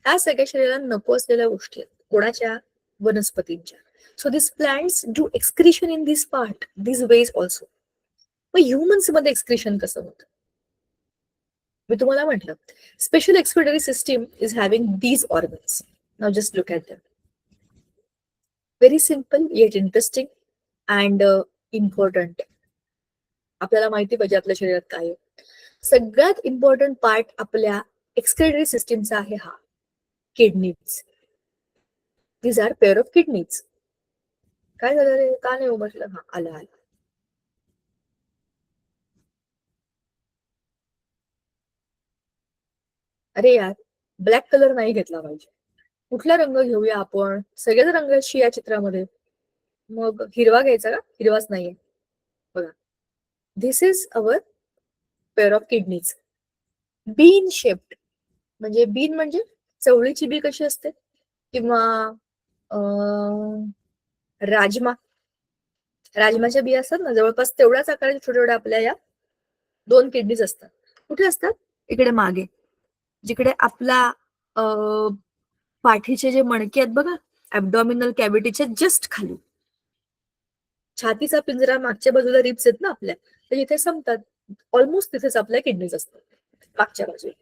ह्या सगळ्या शरीराला नको असलेल्या गोष्टी आहेत. कोणाच्या? वनस्पतींच्या. So this plants do excretion in this part, this ways also. मग ह्युमन्स मध्ये एक्सक्रिशन कसं होतं? मी तुम्हाला म्हटलं, special excretory system is having these organs. Now just look at them. Very simple eight interesting and important. आपल्याला माहिती पाहिजे आपल्या शरीरात काय आहे. सगळ्यात इम्पॉर्टंट पार्ट आपल्या एक्सक्रिटरी सिस्टीमचा आहे हा kidneys. These are pair of kidneys. काय झालं रे, का नाही उमटलं? हा, आलं. अरे यार, ब्लॅक कलर नाही घेतला पाहिजे. कुठला रंग घेऊया आपण? सगळ्याच रंगाची या चित्रामध्ये. मग हिरवा घ्यायचा का? हिरवाच नाहीये. बघा, this is our pair of kidneys. Bean shaped, म्हणजे बीन म्हणजे चवळीची बी कशी असते किंवा अं, राजमाच्या बिया असतात ना, जवळपास तेवढ्याच आकाराच्या छोट्या छोट्या आपल्या या 2 किडनीज असतात. कुठे असतात? इकडे मागे, जिकडे आपला पाठीचे जे मणके आहेत बघा, ऍब्डॉमिनल कॅव्हिटीच्या जस्ट खाली. छातीचा पिंजरा मागच्या बाजूला रिब्स आहेत ना आपल्या, तर इथे संपतात. ऑलमोस्ट तिथेच आपल्या किडनीज असतात मागच्या बाजूला.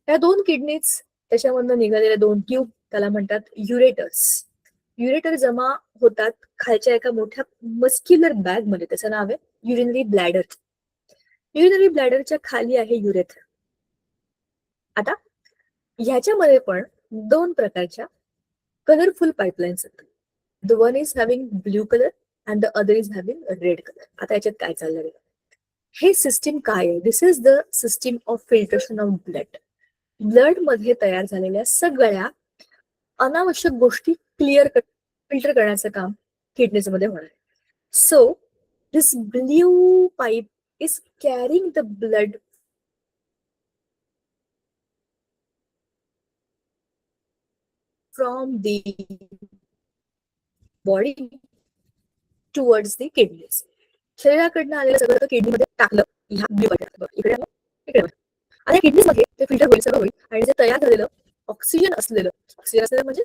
या 2 किडनीज, त्याच्यामधनं निघालेल्या 2 ट्यूब, त्याला म्हणतात युरेटर्स. युरेटर जमा होतात खालच्या एका मोठ्या मस्क्युलर बॅग मध्ये, त्याचं नाव आहे युरिनरी ब्लॅडर. युरिनरी ब्लॅडरच्या खाली आहे युरेथर. आता ह्याच्यामध्ये पण 2 प्रकारच्या कलरफुल पाईपलाईन्स आहेत. The one is having blue colour and the other is having red colour. आता याच्यात काय चाललंय बघा. हे सिस्टीम काय आहे? This is the system of filtration of blood. Blood मध्ये तयार झालेल्या सगळ्या अनावश्यक गोष्टी फिल्टर करण्याचं काम किडनीज मध्ये होणार आहे. So this blue pipe is carrying the blood from the body towards the kidneys. शरीराकडनं आलेलं सगळं किडनीमध्ये टाकलं. ह्या ब्ल्यू पाईप इकडे आणि किडनीज मध्ये ते फिल्टर होईल, सगळं होईल, आणि जे तयार झालेलं ऑक्सिजन असलेलं म्हणजे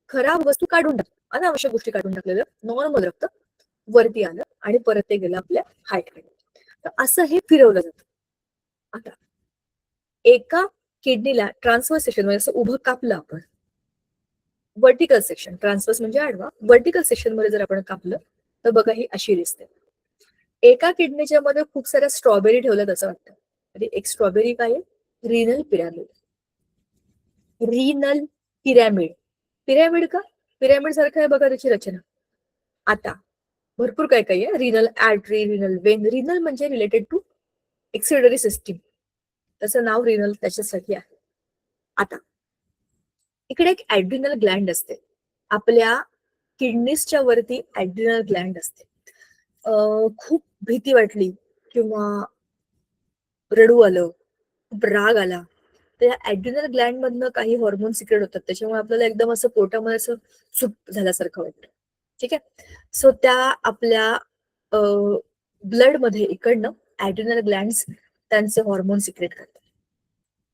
खराब वस्तू काढून टाकलं, अनावश्यक गोष्टी काढून टाकलेलं नॉर्मल रक्त वरती आलं आणि परत ते गेलं आपल्या हार्टकडे. तर असं हे फिरवलं जातं. आता एका किडनीला ट्रान्सफर सेक्शन मध्ये असं उभं कापलं आपण, व्हर्टिकल सेक्शन, ट्रान्सफर्स म्हणजे आडवा, व्हर्टिकल सेक्शन मध्ये जर आपण कापलं तर बघा ही अशी दिसते. एका किडनीच्या मध्ये खूप साऱ्या स्ट्रॉबेरी ठेवल्यात असं वाटतं. एक स्ट्रॉबेरी काय आहे? Renal pyramid. Renal pyramid. Pyramid का? पिरॅमिड सारखं आहे बघा त्याची रचना. आता भरपूर काय काय आहे. Renal artery, renal vein. Renal म्हणजे रिलेटेड टू एक्सिलरी सिस्टीम, त्याचं नाव रिनल त्याच्यासाठी आहे. आता इकडे एक ऍड्रिनल ग्लँड असते. आपल्या किडनीजच्या वरती ऍड्रिनल ग्लँड असते. खूप भीती वाटली किंवा रडू आलं, खूप राग आला, तर या ऍड्रिनल ग्लँड मधनं काही हॉर्मोन सिक्रेट होतात, त्याच्यामुळे आपल्याला एकदम असं पोटामध्ये असं सूप झाल्यासारखं वाटतं. ठीक आहे. सो त्या आपल्या ब्लड मध्ये इकडनं ऍड्रिनल ग्लँड्स त्यांचे हॉर्मोन सिक्रेट करतात.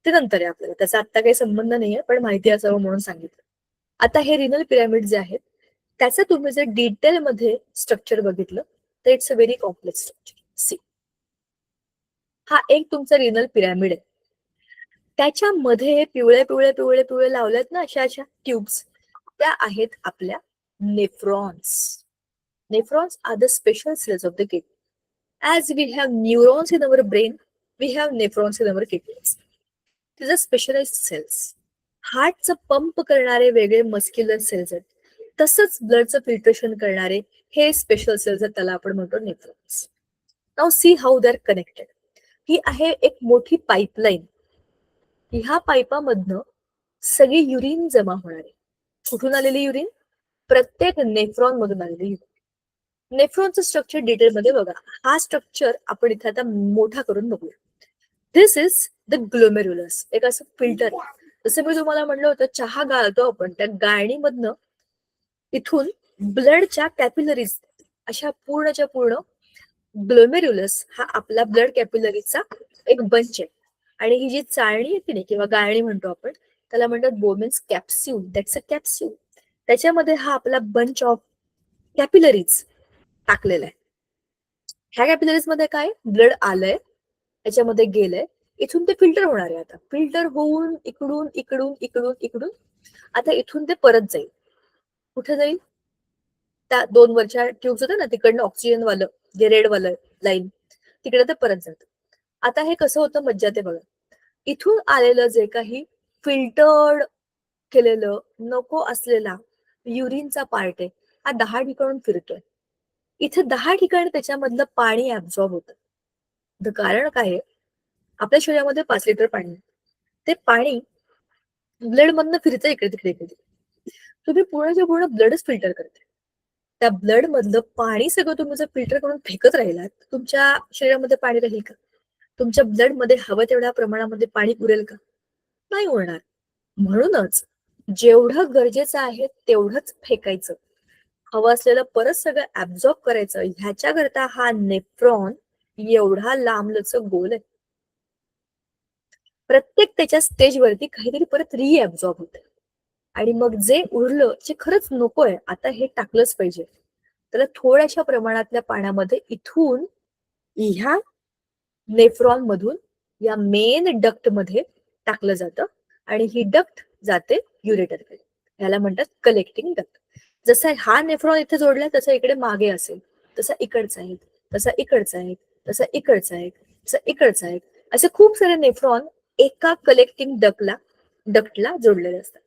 ते नंतर आहे आपल्याला, त्याचा आता काही संबंध नाहीये, पण माहिती असावं म्हणून सांगितलं. आता हे रिनल पिरॅमिड जे आहेत त्याचं तुम्ही जर डिटेल मध्ये स्ट्रक्चर बघितलं तर it's a very complex structure. See, हा एक तुमचा रिनल पिरॅमिड आहे. त्याच्यामध्ये पिवळे पिवळे पिवळे पिवळे लावल्यात ना अशा अशा ट्यूब्स, त्या आहेत आपल्या nephrons. Nephrons are the special cells of the kidney. As we have neurons in our brain, we have nephrons in our kidneys. These are specialized cells. हार्टचं पंप करणारे वेगळे मस्क्युलर सेल्स आहेत, तसंच ब्लडचं फिल्ट्रेशन करणारे हे स्पेशल सेल्स आहेत, त्याला आपण म्हणतो nephrons. Now see how they are connected. ही आहे एक मोठी पाईपलाईन. ह्या पाईपामधनं सगळी युरिन जमा होणार आहे. कुठून आलेली युरिन? प्रत्येक नेफ्रॉन मधून आलेली युरिन. नेफ्रॉनचं स्ट्रक्चर डिटेलमध्ये बघा. हा स्ट्रक्चर आपण इथे आता मोठा करून बघूया. दिस इज द ग्लोमेरुलस. एक असं फिल्टर आहे. जसं मी तुम्हाला म्हणलं होतं, चहा गाळतो आपण, त्या गाळणीमधनं इथून ब्लडच्या कॅपिलरीज अशा पूर्णच्या पूर्ण ग्लोमेरुलस हा आपला ब्लड कॅपिलरीचा एक बंच आहे. आणि ही जी चाळणी आहे की नाही, किंवा गाळणी म्हणतो आपण, त्याला म्हणतात Bowman's capsule. That's a capsule. त्याच्यामध्ये हा आपला बंच ऑफ कॅपिलरीज टाकलेला आहे. ह्या कॅपिलरीज मध्ये काय? ब्लड आलंय, याच्यामध्ये गेलंय, इथून ते फिल्टर होणार आहे. आता फिल्टर होऊन इकडून इकडून इकडून इकडून आता इथून ते परत जाईल. कुठे जाईल? त्या 2 वरच्या ट्यूब्स होत्या ना, तिकडनं ऑक्सिजन वालं जे रेड वालं लाईन, तिकडे ते परत जातं. आता हे कसं होतं मज्जा ते बघा. इथून आलेलं जे काही फिल्टर्ड केलेलं नको असलेला युरिनचा पार्ट आहे, हा 10 ठिकाणून फिरतोय. इथे 10 ठिकाणी त्याच्यामधलं पाणी ऍब्झॉर्ब होतं. कारण काय आहे? आपल्या शरीरामध्ये 5 लिटर पाणी आहे. ते पाणी ब्लड मधनं फिरतं इकडे तिकडे इकडे. तुम्ही पूर्णच्या पूर्ण ब्लडच फिल्टर करते. त्या ब्लड मधलं पाणी सगळं तुम्ही जर फिल्टर करून फेकत राहिलात, तुमच्या शरीरामध्ये पाणी राहील का? तुमच्या ब्लड मध्ये हवं तेवढ्या प्रमाणामध्ये पाणी उरेल का? नाही उरणार. म्हणूनच जेवढं गरजेचं आहे तेवढंच फेकायचं, हवं असलेलं परत सगळं ऍब्झॉर्ब करायचं. ह्याच्याकरता हा नेफ्रॉन एवढा लांबलचक गोल आहे. प्रत्येक त्याच्या स्टेजवरती काहीतरी परत रिअब्झॉर्ब होत आणि मग जे उरलं, जे खरंच नकोय, आता हे टाकलंच पाहिजे, त्याला थोड्याशा प्रमाणातल्या पाण्यामध्ये इथून ह्या नेफ्रॉन मधून या मेन डक्ट मध्ये टाकलं जातं आणि ही डक्ट जाते युरेटरकडे. ह्याला म्हणतात कलेक्टिंग डक्ट. जसा हा नेफ्रॉन इथे जोडलाय तसं इकडे मागे असेल, तसा इकडचा आहे, तसा इकडचा आहे, तसा इकडचा आहे, तसा इकडचा आहे, असे खूप सारे नेफ्रॉन एका कलेक्टिंग डक्टला जोडलेले असतात.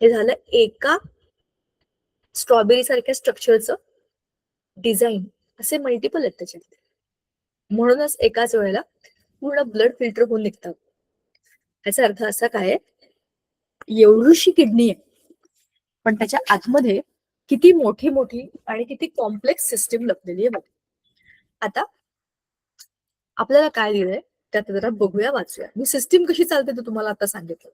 हे झालं एका स्ट्रॉबेरी सारख्या स्ट्रक्चरचं डिझाईन. असे मल्टिपल आहेत त्याच्यात, म्हणूनच एकाच वेळेला पूर्ण ब्लड फिल्टर होऊन निघतात. याचा अर्थ असा काय, एवढीशी किडनी आहे पण त्याच्या आतमध्ये किती मोठी मोठी आणि किती कॉम्प्लेक्स सिस्टीम लपलेली आहे बघ. आता आपल्याला काय दिलंय त्यात जरा बघूया, वाचूया. मी सिस्टीम कशी चालते ते तुम्हाला आता सांगितलं.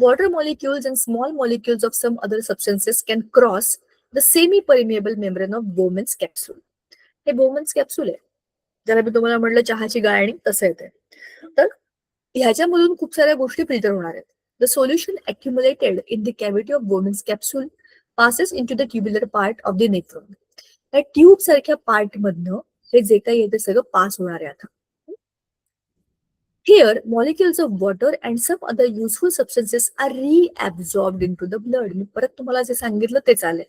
Water molecules and small molecules of some other substances can cross the semi permeable membrane of Bowman's capsule. हे बोमेन्स कॅप्सूल आहे, ज्याला मी तुम्हाला म्हटलं चहाची गाळणी, तसं येते. तर ह्याच्यामधून खूप साऱ्या गोष्टी फिल्टर होणार आहेत. The solution accumulated in the cavity of Bowman's capsule passes into the tubular part of the nephron. त्या ट्यूब सारख्या पार्ट मधनं हे जे काही आहे ते सगळं पास होणार आहे आता. Here, molecules of water and some other useful substances are reabsorbed into the blood. मी परत तुम्हाला जे सांगितलं ते चालेल.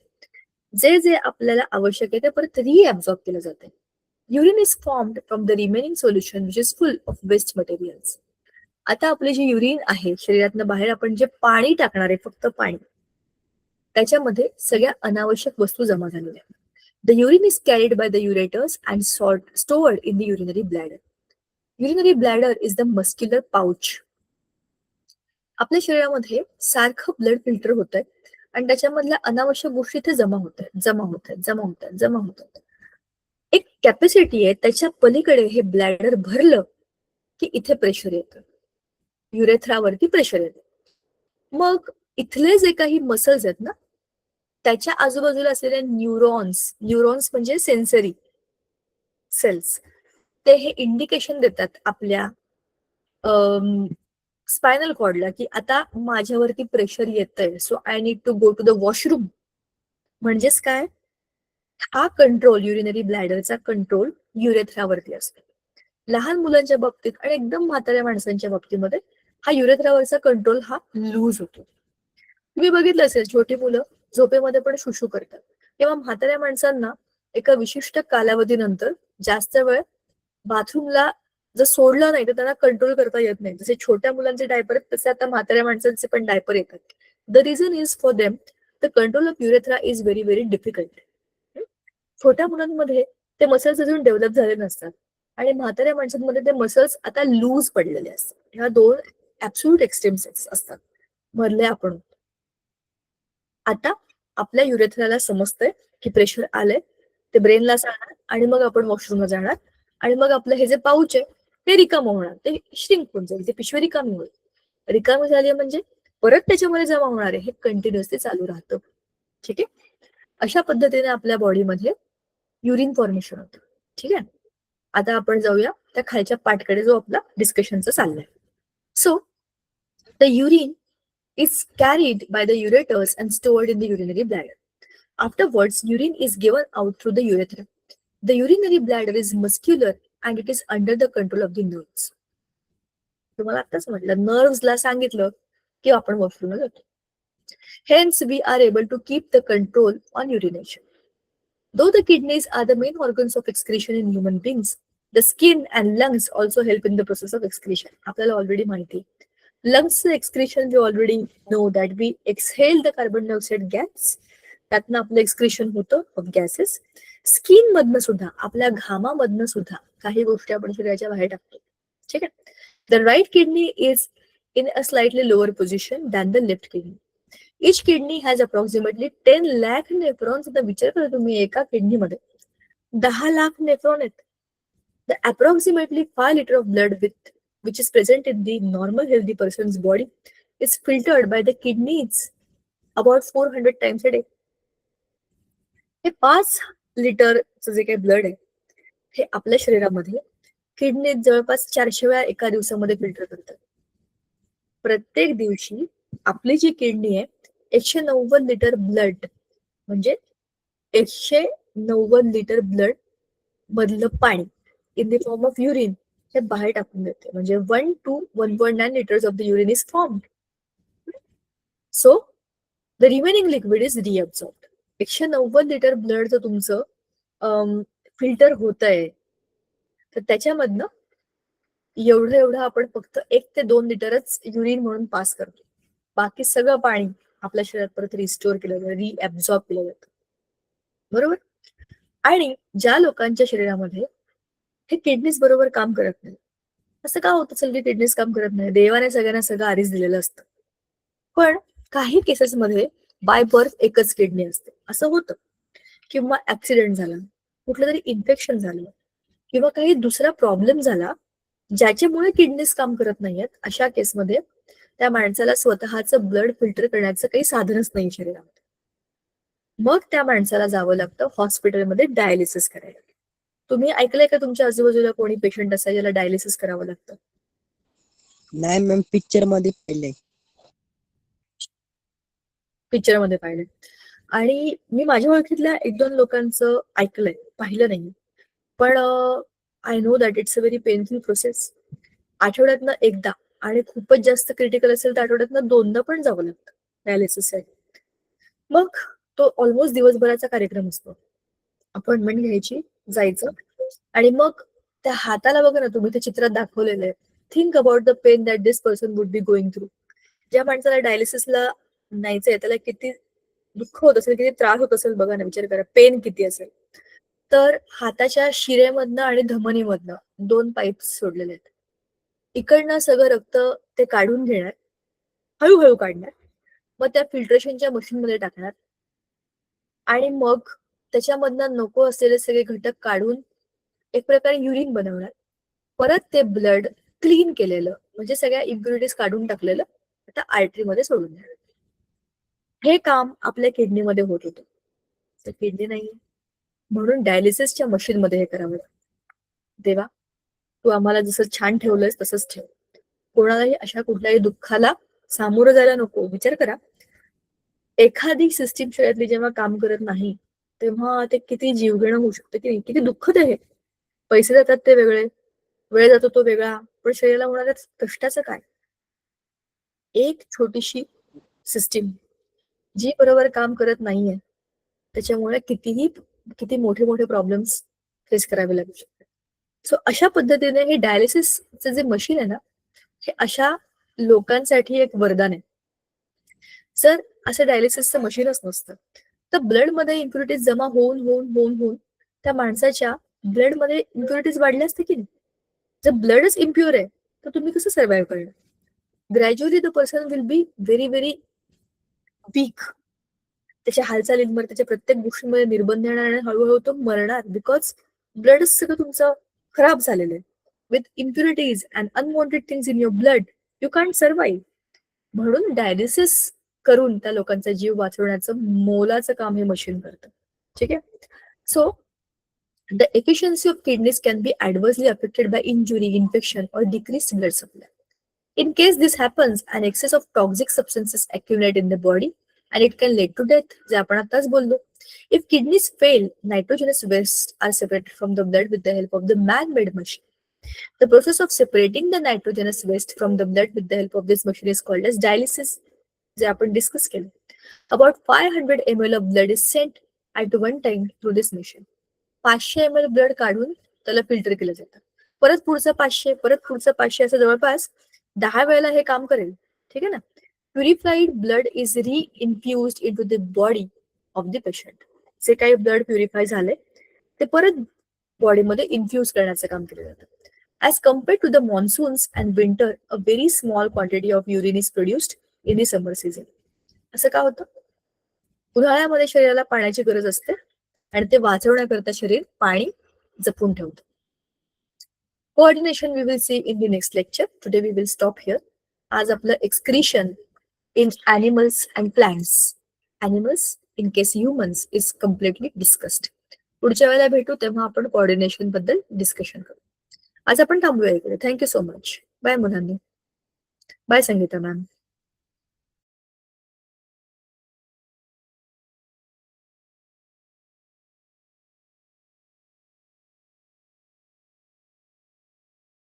जे जे आपल्याला आवश्यक आहे ते परत reabsorb केलं जाते. Urine is formed from the remaining solution which is full of waste materials. आता आपली जी युरिन आहे शरीरातनं बाहेर आपण जे पाणी टाकणार आहे, फक्त पाणी, त्याच्यामध्ये सगळ्या अनावश्यक वस्तू जमा झालेल्या आहेत. The urine is carried by the ureters and stored in the urinary bladder. Urinary bladder is the muscular pouch. आपल्या शरीरामध्ये सारखं ब्लड फिल्टर होत आहे आणि त्याच्यामधल्या अनावश्यक गोष्टी इथे जमा होत आहेत. एक कॅपॅसिटी आहे, त्याच्या पलीकडे हे ब्लॅडर भरलं की इथे प्रेशर येतं, युरेथ्रावरती प्रेशर येतं. मग इथले जे काही मसल्स आहेत ना, त्याच्या आजूबाजूला असलेले न्यूरॉन्स म्हणजे सेन्सरी सेल्स, ते हे इंडिकेशन देतात आपल्या स्पायनल कॉर्डला की आता माझ्यावरती प्रेशर येतंय, so I need to go to the washroom. म्हणजेच काय, हा कंट्रोल, युरिनरी ब्लॅडरचा कंट्रोल युरेथ्रावरती असतो. लहान मुलांच्या बाबतीत आणि एकदम म्हाताऱ्या माणसांच्या बाबतीमध्ये हा युरेथ्रावरचा कंट्रोल हा लूज होतो. तुम्ही बघितलं असेल, छोटी मुलं झोपेमध्ये पण शुशू करतात, तेव्हा म्हाताऱ्या माणसांना एका विशिष्ट कालावधीनंतर जास्त वेळ बाथरूमला जर सोडलं नाही तर त्यांना कंट्रोल करता येत नाही. जसे छोट्या मुलांचे डायपर आहेत तसे आता म्हाताऱ्या माणसांचे पण डायपर येतात. The reason is for them the control of urethra is very very difficult. छोट्या मुलांमध्ये ते मसल्स अजून डेव्हलप झाले नसतात आणि म्हाताऱ्या माणसांमध्ये ते मसल्स आता लूज पडलेले असतात. ह्या दोन ऍब्सोल्यूट एक्स्ट्रीम्स असतात मधले आपण. आता आपल्या युरेथ्राला समजतंय की प्रेशर आलंय, ते ब्रेनला सांगणार आणि मग आपण वॉशरूमला जाणार आणि मग आपलं हे जे पाऊच आहे ते रिकामं होणार, ते श्रिंक होऊन जाईल, ते पिशवी रिकामी होईल. रिकामी झाली म्हणजे परत त्याच्यामध्ये जमा होणार आहे, हे कंटिन्युअसली चालू राहतं. ठीक आहे. अशा पद्धतीने आपल्या बॉडीमध्ये युरिन फॉर्मेशन होतं. ठीक आहे. आता आपण जाऊया त्या खालच्या पार्टकडे जो आपला डिस्कशनचा चाललाय. So the urine is carried by the ureters and stored in the urinary bladder. Afterwards, urine is given out through the urethra. The urinary bladder is muscular and it is under the control of the nerves. तुम्हाला आताच म्हटलं, नर्व्सला सांगितलं की आपण वॉशरूमला जातो. Hence, we are able to keep the control on urination. Though the kidneys are the main organs of excretion in human beings, the skin and lungs also help in the process of excretion. आपल्याला already माहिती. Lungs excretion, we already know that we exhale the carbon dioxide gas. त्यातनं आपलं excretion होतं of gases. Skin मधनं सुद्धा, आपल्या घामामधनं सुद्धा काही गोष्टी आपण शरीराच्या बाहेर टाकतो. ठीक आहे. The right kidney is in a slightly lower position than the left kidney. Each kidney has approximately 10 lakh nephrons. आता विचार करा तुम्ही, एका किडनीमध्ये 10 लाख नेफ्रॉन आहेत. The approximately 5 litre of blood which is present in the normal healthy person's body is filtered by the kidneys about 400 times a day. हे 5 लिटरचं जे काही ब्लड आहे हे आपल्या शरीरामध्ये किडनीत जवळपास 400 वेळा एका दिवसामध्ये फिल्टर करतात. प्रत्येक दिवशी आपली जी किडनी आहे 190 लिटर ब्लड म्हणजे 190 लिटर ब्लड मधलं पाणी in the form of urine हे बाहेर टाकून देते. म्हणजे 1 to 1.9 litres of the urine is formed. So the remaining liquid is reabsorbed. 190 litre blood जर तुमचं फिल्टर होत आहे तर त्याच्यामधनं एवढं आपण फक्त 1 ते 2 लिटरच युरिन म्हणून पास करतो. बाकी सगळं पाणी आपल्या शरीरात परत रिस्टोर केलं जातं, रिअब्सॉर्ब केलं जातं. बरोबर. आणि ज्या लोकांच्या शरीरामध्ये हे किडनीज बरोबर काम करत नाही, असं का होत असेल की किडनीज काम करत नाही? देवाने सगळ्यांना सगळं आधीच दिलेलं असतं, पण काही केसेसमध्ये बाय बर्थ एकच किडनी असते असं होतं. किंवा ऍक्सिडेंट झाला, कुठलं तरी इन्फेक्शन झालं, किंवा काही दुसरा प्रॉब्लेम झाला ज्याच्यामुळे किडनीज काम करत नाहीयेत. अशा केसमध्ये त्या माणसाला स्वतःचं ब्लड फिल्टर करण्याचं काही साधनच नाही शरीरामध्ये. मग त्या माणसाला जावं लागतं हॉस्पिटलमध्ये डायलिसिस करायला. तुम्ही ऐकलंय का तुमच्या आजूबाजूला कोणी पेशंट असाय ज्याला डायलिसिस करावं लागतं? नाही मॅम, पिक्चर मध्ये पाहिलंय. पिक्चर मध्ये पाहिलंय. आणि मी माझ्या ओळखीतल्या 1-2 लोकांचं ऐकलंय, पाहिलं नाही. पण I know that it's a very painful process. आठवड्यातनं एकदा आणि खूपच जास्त क्रिटिकल असेल तर आठवड्यातनं 2दा पण जावं लागतं डायलिसिससाठी. मग तो ऑलमोस्ट दिवसभराचा कार्यक्रम असतो. अपॉइंटमेंट घ्यायची, जायचं, आणि मग त्या हाताला बघा ना, तुम्ही ते चित्रात दाखवलेलं आहे. Think about the pain that this person would be going through. ज्या माणसाला डायलिसिसला न्यायचंय त्याला किती दुःख होत असेल, किती त्रास होत असेल बघा ना, विचार करा, पेन किती असेल. तर हाताच्या शिरेमधनं आणि धमनीमधनं 2 पाईप्स सोडलेले आहेत. इकडनं सगळं रक्त ते काढून घेणार, हळूहळू काढणार, मग त्या फिल्ट्रेशनच्या मशीनमध्ये टाकणार, आणि मग त्याच्यामधनं नको असलेले सगळे घटक काढून एक प्रकारे युरिन बनवणार. परत ते ब्लड क्लीन केलेलं म्हणजे सगळ्या इम्प्युरिटीज काढून टाकलेलं आता आर्टरीमध्ये सोडून देणार. हे काम आपल्या किडनीमध्ये होत होतं. तर किडनी नाही म्हणून डायलिसिसच्या मशीनमध्ये हे करावं लागतं. देवा, तू आम्हाला जसं छान ठेवलंयस तसंच ठेव. कोणालाही अशा कुठल्याही दुःखाला सामोरं जायला नको. विचार करा, एखादी सिस्टीम शरीरातली जेव्हा काम करत नाही तेव्हा ते किती जीवघेणं होऊ शकतं, की किती दुःखद आहे. पैसे जातात ते वेगळे, वेळ जातो तो वेगळा, पण शरीराला होणाऱ्या कष्टाचं काय? एक छोटीशी सिस्टीम जी बरोबर काम करत नाहीये त्याच्यामुळे किती मोठे मोठे प्रॉब्लेम्स फेस करावे लागू शकतात. सो अशा पद्धतीने हे डायलिसिसचं जे मशीन आहे ना, हे अशा लोकांसाठी एक वरदान आहे. जर असं डायलिसिसचं मशीनच नसतं तर ब्लडमध्ये इम्प्युरिटीज जमा होऊन होऊन होऊन होऊन त्या माणसाच्या ब्लडमध्ये इम्प्युरिटीज वाढल्या असते की नाही. जर ब्लडच इम्प्युअर आहे तर तुम्ही कसं सर्व्हाइव्ह करणार? Gradually the person will be very very weak. त्याच्या हालचालींवर, त्याच्या प्रत्येक गोष्टींमध्ये निर्बंध येणार आणि हळूहळू तो मरणार. बिकॉज ब्लडच सगळं तुमचं खराब झालेलं आहे. With impurities and unwanted things in your blood you can't survive. म्हणून डायलिसिस करून त्या लोकांचा जीव वाचवण्याचं मोलाचं काम हे मशीन करतं. ठीक आहे. So the efficiency of kidneys can be adversely affected by injury, infection or decrease blood supply. In case this happens, an excess of toxic substances accumulate in the body and it can lead to death. जे आपण आताच बोललो. If kidneys fail, nitrogenous wastes are separated from the blood with the help of the man-made machine. The process of separating the nitrogenous waste from the blood with the help of this machine is called as dialysis, जे आपण discuss केलं. About 500 ml of blood is sent at one time through this machine. 500 ml blood काढून त्याला filter केलं जातं. परत पुढचं 500, परत पुढचं 500, असं जवळपास 10 वेळेला हे काम करेल. ठीक आहे ना. Purified blood is reinfused into the body of the patient. जे काही ब्लड प्युरिफाय झाले ते परत बॉडीमध्ये इन्फ्यूज करण्याचं काम केलं जातं. As compared to the monsoons and winter, a very small quantity of urine is produced in the summer season. असं का होतं? उन्हाळ्यामध्ये शरीराला पाण्याची गरज असते आणि ते वाचवण्याकरता शरीर पाणी जपून ठेवतं. Coordination we will see in the next lecture. Today we will stop here. आज आपलं excretion in animals and plants animals in case humans is completely discussed. पुढच्या वेळेला भेटू तेव्हा आपण कोऑर्डिनेशन बद्दल डिस्कशन करू. आज आपण थांबूया इकडे. Thank you so much. बाय मुलांनी. Bye Sangeeta ma'am.